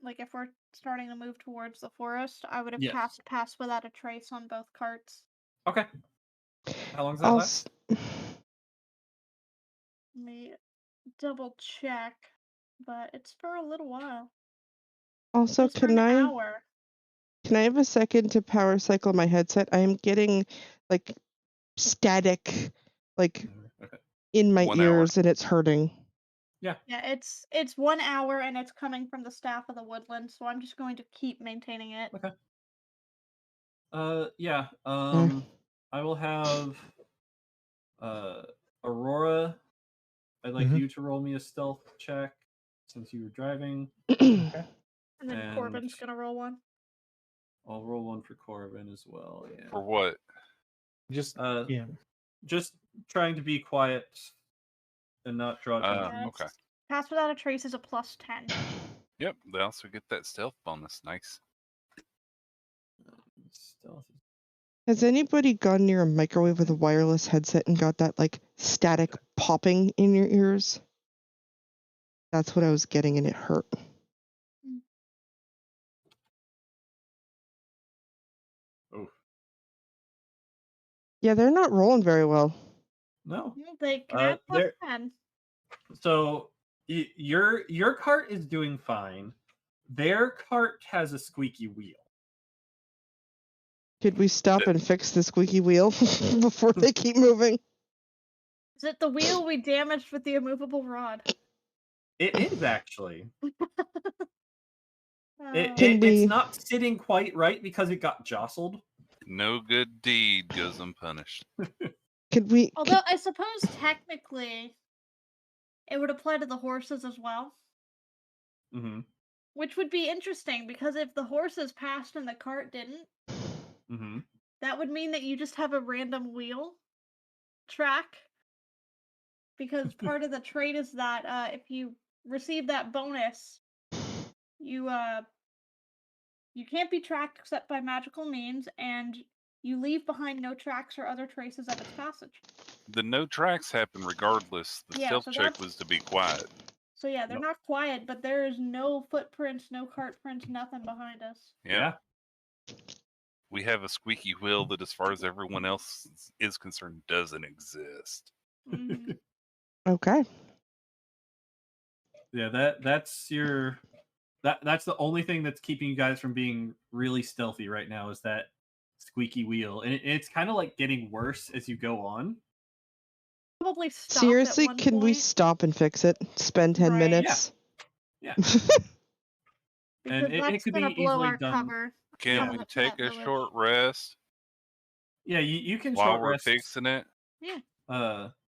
like if we're starting to move towards the forest, I would have Yes. cast Pass Without a Trace on both carts. Okay. How long does that I'll last? s- Let me double check, but it's for a little while. Also, Just for can an I hour. have a second to power cycle my headset? I am getting like static, like Okay. in my 1 hour. ears, and it's hurting. Yeah, it's 1 hour and it's coming from the staff of the woodland, so I'm just going to keep maintaining it. Okay. Yeah. Mm. I will have Aurora. I'd like Mhm. you to roll me a stealth check since you were driving. Okay. And then And- Corbin's gonna roll one. I'll roll one for Corbin as well. Yeah. For what? Just Uh, yeah. just trying to be quiet and not draw attention. Yeah, Okay. Pass without a trace is a +10. Yep, they also get that stealth bonus. Nice. Stealth is- Has anybody gone near a microwave with a wireless headset and got that like static popping in your ears? That's what I was getting, and it hurt. Oh Yeah, they're not rolling very well. no. They can add there- +10. So your cart is doing fine. Their cart has a squeaky wheel. Could we stop and fix the squeaky wheel before they keep moving? Is it the wheel we damaged with the immovable rod? It is actually. Can we- It's not sitting quite right because it got jostled. No good deed goes unpunished. Could we? Although I suppose technically it would apply to the horses as well. Mm-hmm. Which would be interesting because if the horses passed and the cart didn't, Mm-hmm. that would mean that you just have a random wheel track. Because part of the trait is that if you receive that bonus, you can't be tracked except by magical means, and you leave behind no tracks or other traces of its passage. The no tracks happen regardless. The Yeah, stealth so check that's- was to be quiet. So yeah, they're Yep. not quiet, but there is no footprints, no cart prints, nothing behind us. Yeah. We have a squeaky wheel that, as far as everyone else is concerned, doesn't exist. Mhm. Okay. Yeah, that's your that's the only thing that's keeping you guys from being really stealthy right now is that squeaky wheel, and it's kind of like getting worse as you go on. Probably stop Seriously, at one can we point, stop and fix it? Spend 10 Right. minutes? Yeah. because and it that's could gonna be blow easily our done. cover. Can Yeah. we Up to take that a village. short rest Yeah, you can while short we're rest. fixing it?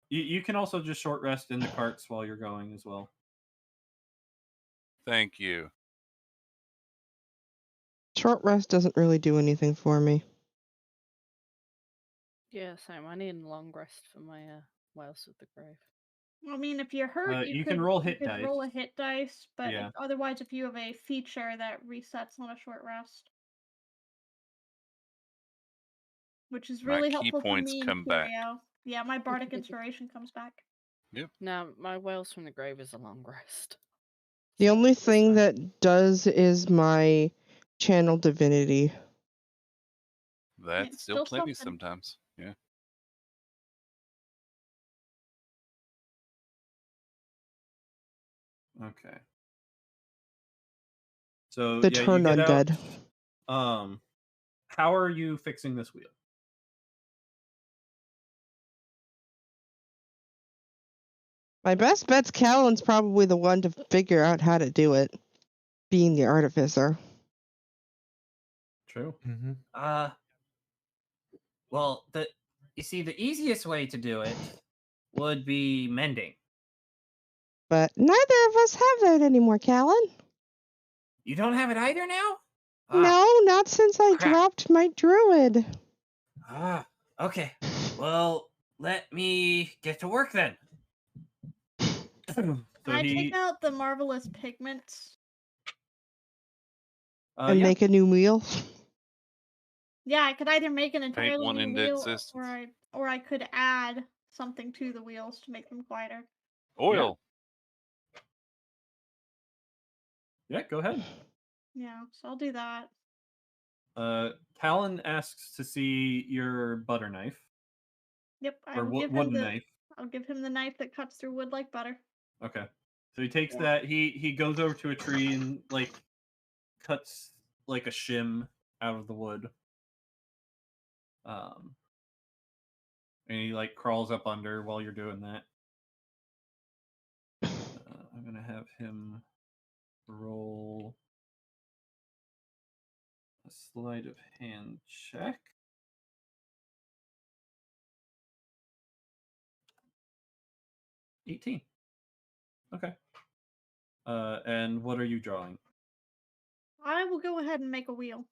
You can also just short rest in the carts while you're going as well. Thank you. Short rest doesn't really do anything for me. Yeah, same. I need a long rest for my Wells of the Grave. I mean, if you're hurt, You you can could roll you hit could dice. roll a hit dice, but Yeah. otherwise, if you have a feature that resets on a short rest, which is My really key helpful for points me and come back. Curio. Yeah, my bardic inspiration comes back. No, my Wells from the Grave is a long rest. The So only it's thing fine. that does is my channel divinity. That's it's still still plenty something. sometimes. Yeah. Okay. So The yeah, you turn get undead. out. How are you fixing this wheel? My best bet's Callan's probably the one to figure out how to do it, being the artificer. True. Mm-hmm. Well, you see, the easiest way to do it would be mending. But neither of us have that anymore, Callan. You don't have it either now? No, not since I crap. dropped my druid. Okay. Well, let me get to work then. Can I take out the marvelous pigments? And yeah. make a new wheel. Yeah, I could either make an entirely one new into wheel, existence. or I could add something to the wheels to make them quieter. Oil. Yeah, go ahead. Yeah, so I'll do that. Callan asks to see your butter knife Yep, I or will give him wooden the. knife. I'll give him the knife that cuts through wood like butter. Okay. So he takes that. He goes over to a tree and like cuts like a shim out of the wood. And he like crawls up under while you're doing that. I'm gonna have him roll a sleight of hand check. $18. Okay. And what are you drawing? I will go ahead and make a wheel.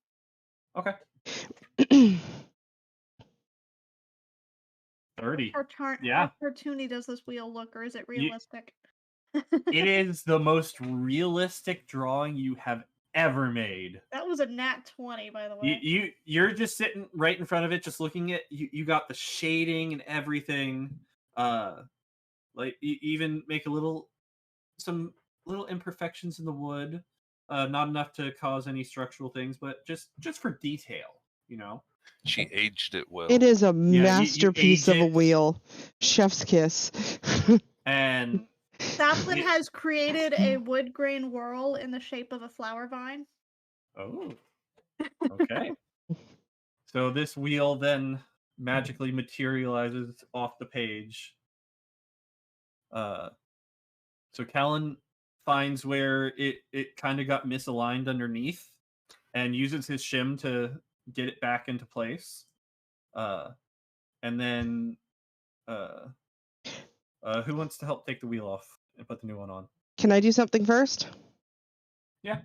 Okay. 30. Yeah. How cartoony does this wheel look, or is it realistic? It is the most realistic drawing you have ever made. That was a nat 20, by the way. You're just sitting right in front of it, just looking at you got the shading and everything. Like you even make some little imperfections in the wood. Not enough to cause any structural things, but just for detail, you know. She aged it well. It is a you masterpiece of age a it. wheel. Chef's kiss. And Saplin has created a wood grain whorl in the shape of a flower vine. oh, okay. So this wheel then magically materializes off the page. So Callan finds where it kind of got misaligned underneath and uses his shim to get it back into place. And then who wants to help take the wheel off and put the new one on? Can I do something first? Yeah.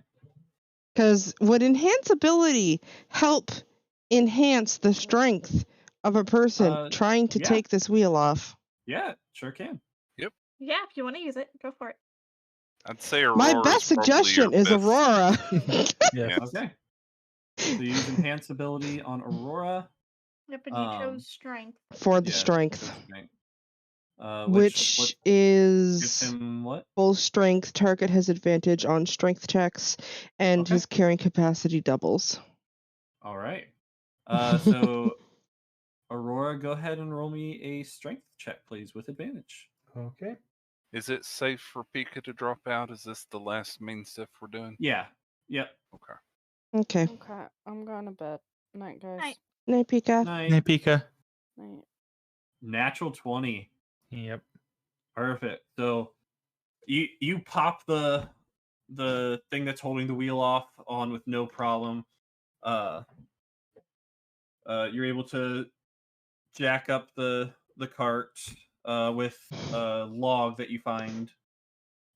Because would enhanceability help enhance the strength of a person trying to yeah. take this wheel off? Yeah, sure can. Yeah, if you want to use it, go for it. I'd say Aurora. My best suggestion is Aurora. Yeah. Okay. So you use enhanceability on Aurora. Yep, and you chose strength. For the Yeah, strength. Which Which is gives him what? full strength. Target has advantage on strength checks, and Okay. his carrying capacity doubles. All right. So Aurora, go ahead and roll me a strength check, please, with advantage. Okay. Is it safe for Pika to drop out? Is this the last main stuff we're doing? Yeah. Yep. Okay. Okay. Okay, I'm going to bed. Night, guys. Night. Night, Pika. Night. Hey, Pika. Night. Natural 20. Yep. Perfect. So you pop the thing that's holding the wheel off on with no problem. You're able to jack up the cart with a log that you find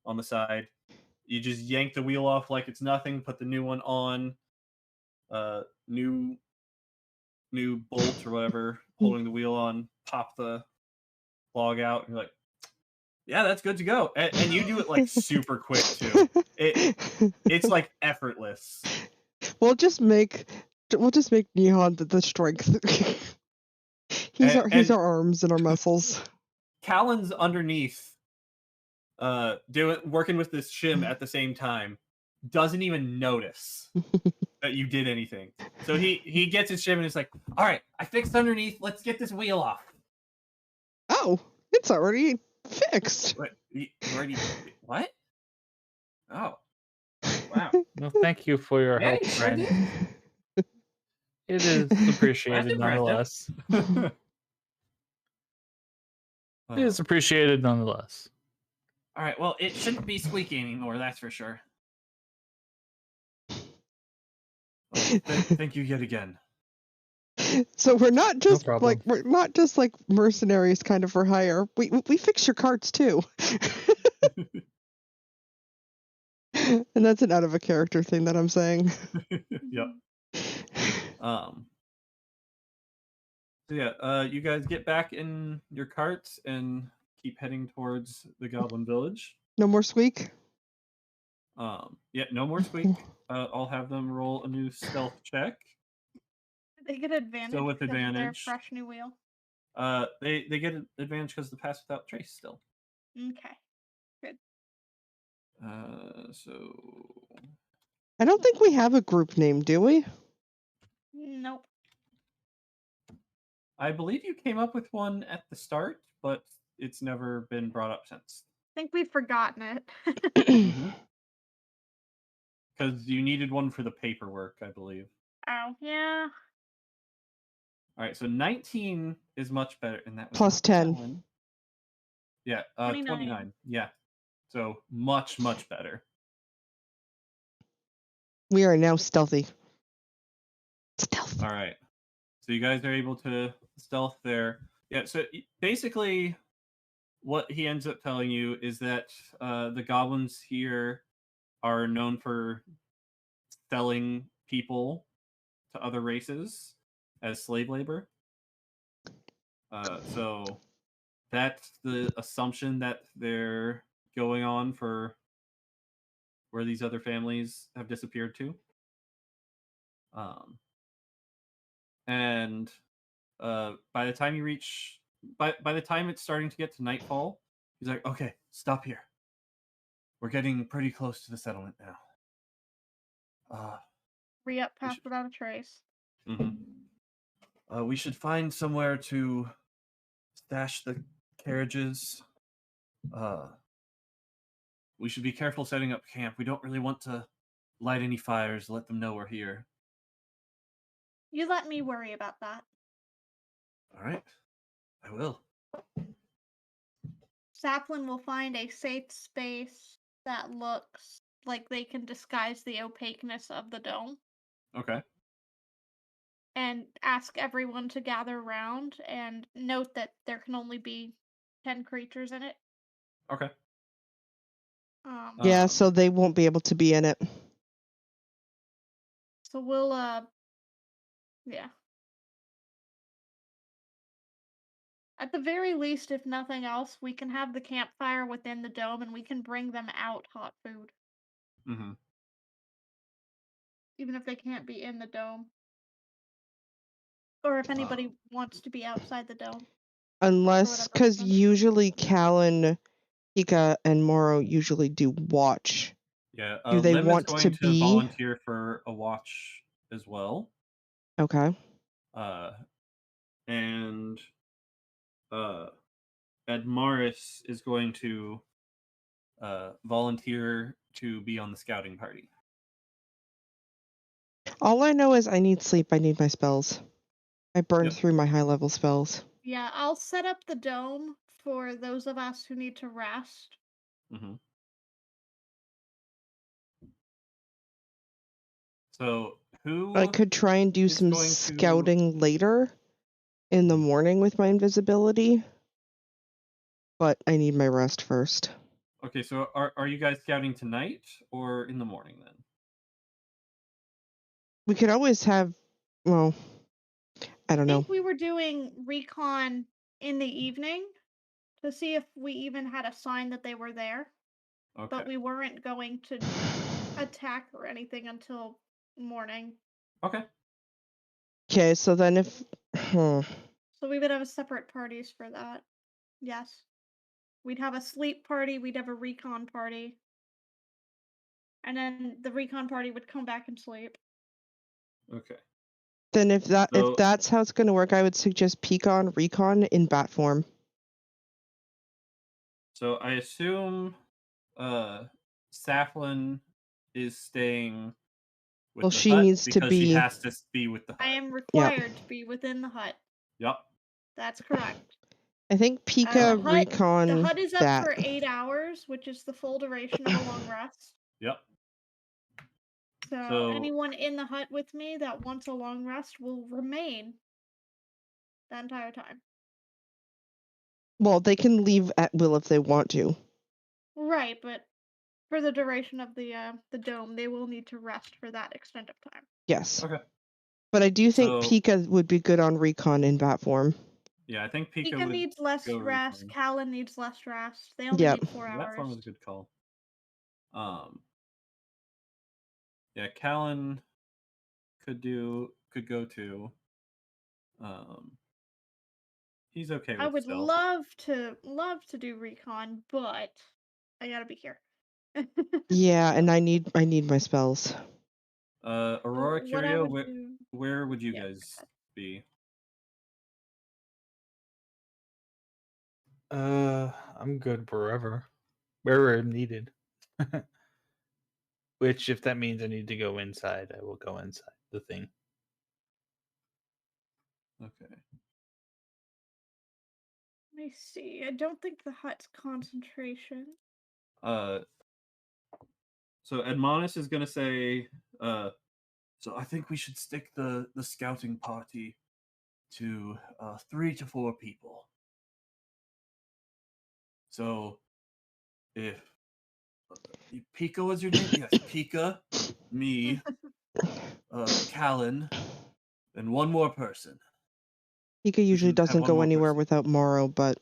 on the side. You just yank the wheel off like it's nothing, put the new one on, new bolt or whatever holding the wheel on, pop the log out, and you're like, yeah, that's good to go. And you do it like super quick too. It's like effortless. We'll just make Nihon the strength. He's our arms and our muscles. Callan's underneath, working with this shim at the same time, doesn't even notice that you did anything. So he gets his shim and is like, all right, I fixed underneath. Let's get this wheel off. Oh, it's already fixed. What? You already what? Oh, wow. Well, thank you for your help, you sure friend. did. It is appreciated impressive. nonetheless. Oh. It is appreciated nonetheless. All right. Well, it shouldn't be squeaky anymore. That's for sure. Well, thank you yet again. So we're not just No problem. we're not just like mercenaries kind of for hire. We fix your carts too. And that's an out of a character thing that I'm saying. Yep. So yeah, you guys get back in your carts and keep heading towards the Goblin Village. No more squeak. Yeah, no more squeak. I'll have them roll a new stealth check. They get advantage. Still with because of their advantage. fresh new wheel. They get an advantage because of the pass without trace still. Okay. Good. So I don't think we have a group name, do we? Nope. I believe you came up with one at the start, but it's never been brought up since. I think we've forgotten it. because you needed one for the paperwork, I believe. Oh, yeah. All right, so 19 is much better, and that was Plus not 10. Talon. Yeah, 29. 29. Yeah, so much better. We are now stealthy. Stealth. All right, so you guys are able to stealth there. Yeah, so basically, what he ends up telling you is that the goblins here are known for selling people to other races as slave labor. So that's the assumption that they're going on for where these other families have disappeared to. And by the time you reach, by the time it's starting to get to nightfall, he's like, "Okay, stop here. We're getting pretty close to the settlement now. Re-up We pass should- without a trace. We should find somewhere to stash the carriages. We should be careful setting up camp. We don't really want to light any fires, let them know we're here." You let me worry about that. All right, I will. Saplin will find a safe space that looks like they can disguise the opaqueness of the dome Okay. and ask everyone to gather around and note that there can only be 10 creatures in it. Okay. Yeah, so they won't be able to be in it. So we'll yeah. At the very least, if nothing else, we can have the campfire within the dome and we can bring them out hot food. Mm-hmm. Even if they can't be in the dome. Or if anybody wants to be outside the dome. Unless, whatever because reason. usually Callan, Pika, and Moro usually do watch. Yeah. Do they Lim want is going to to be- volunteer for a watch as well. Okay. And Ed Morris is going to volunteer to be on the scouting party. All I know is I need sleep. I need my spells. I burned Yep. through my high level spells. Yeah, I'll set up the dome for those of us who need to rest. Mm-hmm. So who I could try and do is some going to- scouting later in the morning with my invisibility. But I need my rest first. Okay, so are you guys scouting tonight or in the morning then? We could always have, well, I don't I know. think we were doing recon in the evening to see if we even had a sign that they were there. Okay. But we weren't going to attack or anything until morning. Okay. Okay, so then if, So we would have separate parties for that. Yes. We'd have a sleep party, we'd have a recon party. And then the recon party would come back and sleep. Okay. then if So- that's how it's going to work, I would suggest Pecan Recon in bat form. So I assume Saflin is staying with Well, the she hut needs to because she be- has to be with the hut. I am required to be within the hut. Yep. That's correct. I think Pika Recon The hut is up that. for 8 hours, which is the full duration of a long rest. Yep. So anyone in the hut with me that wants a long rest will remain the entire time. Well, they can leave at will if they want to. Right, but for the duration of the dome, they will need to rest for that extent of time. Yes. Okay. But I do think So- Pika would be good on Recon in bat form. Yeah, I think Pika Pika would needs less go rest. recon. Callan needs less rest. They only Yep. need 4 That form hours. was a good call. Yeah, Callan could go too. He's okay with I would stealth. love to do recon, but I gotta be here. Yeah, and I need my spells. Aurora, What I Curio, would do- where would you Yeah, guys be? I'm good wherever I'm needed. Which, if that means I need to go inside, I will go inside the thing. Okay. Let me see. I don't think the hut's concentration. So Admonis is gonna say, so I think we should stick the scouting party to 3 to 4 people. So if Pika was your name? Yes, Pika, me, Callan, and one more person. Pika usually should have doesn't one go more anywhere person. without Morrow, but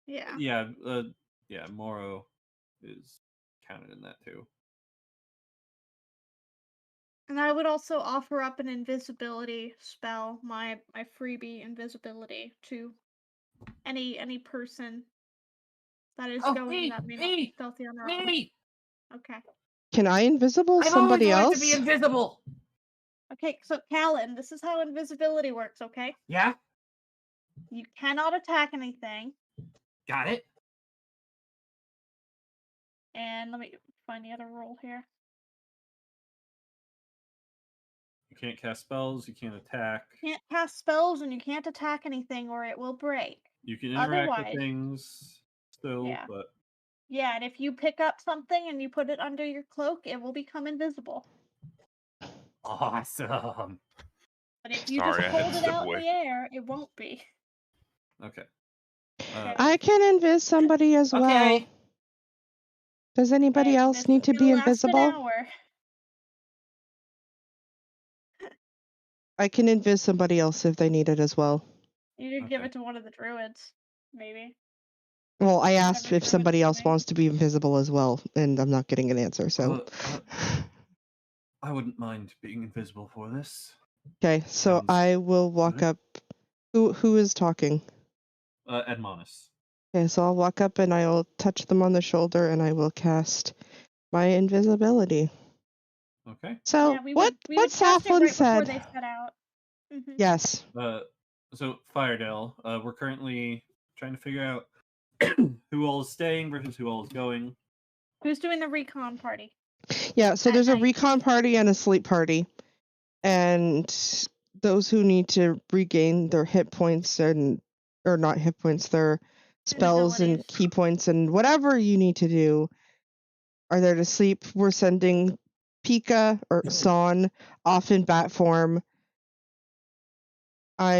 Yeah. Yeah, Moro is counted in that too. And I would also offer up an invisibility spell, my freebie invisibility, to any person that is going that may not be stealthy on their own. Me! Okay. can I invisible I've somebody always wanted else? to be invisible. Okay, so Callan, this is how invisibility works, okay? Yeah, You cannot attack anything. got it. And let me find the other rule here. You can't cast spells, you can't attack. You can't cast spells and you can't attack anything or it will break. You can interact with Otherwise- things still, Yeah. but Yeah, and if you pick up something and you put it under your cloak, it will become invisible. Awesome. But if you Sorry, I just had hold to it step out in away. the air, it won't be. okay. I can invis somebody as well. Okay. Does anybody Hey, else this need is to be gonna last an invisible? hour. I can invis somebody else if they need it as well. You could give Okay. it to one of the druids, maybe. Well, I asked Whatever if druids somebody else doing. wants to be invisible as well, and I'm not getting an answer, so. I wouldn't mind being invisible for this. Okay, so Sounds I will walk good. up. Who is talking? Admonis. Okay, so I'll walk up and I'll touch them on the shoulder and I will cast my invisibility. Okay. So Yeah, we what would cast it Saflin right said? before they set out. Mhm. Yes. So Firedale, we're currently trying to figure out who all is staying versus who all is going. Who's doing the recon party? Yeah, so At there's a night. recon party and a sleep party. And those who need to regain their hit points or not hit points, their spells and abilities. key points and whatever you need to do are there to sleep. We're sending Pika or Son off in bat form. I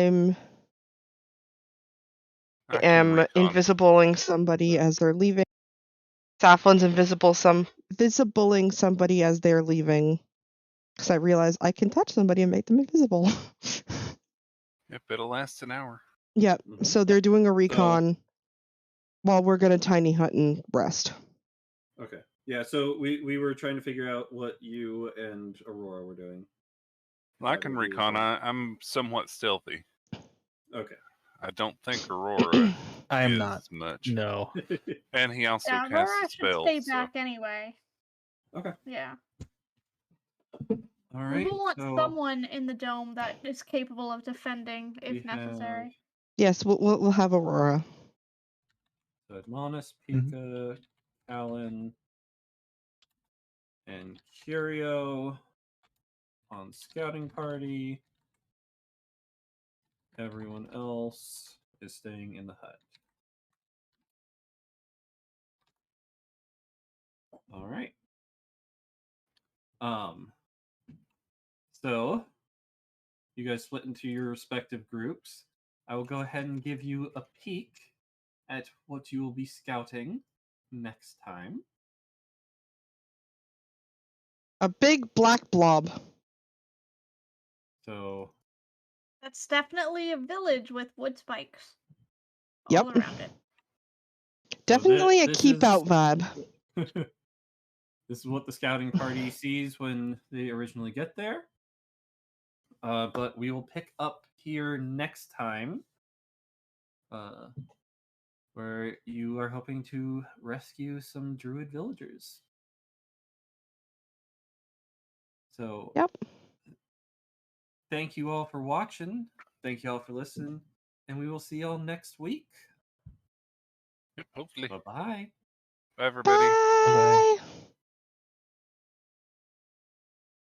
can am recon. invisibling somebody as they're leaving. Saflin's invisibling somebody as they're leaving. Because I realize I can touch somebody and make them invisible. Yep, it'll last an hour. Yep. Mhm. So they're doing a recon while we're gonna tiny hut and rest. Okay. Yeah, so we were trying to figure out what you and Aurora were doing. Well, I That can would be recon. fine. I'm somewhat stealthy. Okay. I don't think Aurora I am is not. much. No. And he also Yeah, casts Aurora a should spell. stay So. back anyway. Okay. Yeah. All We right. will want so someone in the dome that is capable of defending we if necessary. Yes, we'll have Aurora. So Admonis, Mhm. Pika, Alan, and Curio on scouting party. Everyone else is staying in the hut. All right. So you guys split into your respective groups. I will go ahead and give you a peek at what you will be scouting next time. A big black blob. So That's definitely a village with wood spikes Yep. all around it. Definitely a this keep is- out vibe. This is what the scouting party sees when they originally get there. But we will pick up here next time, where you are hoping to rescue some druid villagers. So, Yep. thank you all for watching. Thank you all for listening. And we will see y'all next week. Yep, hopefully. Bye-bye. Bye, everybody. Bye.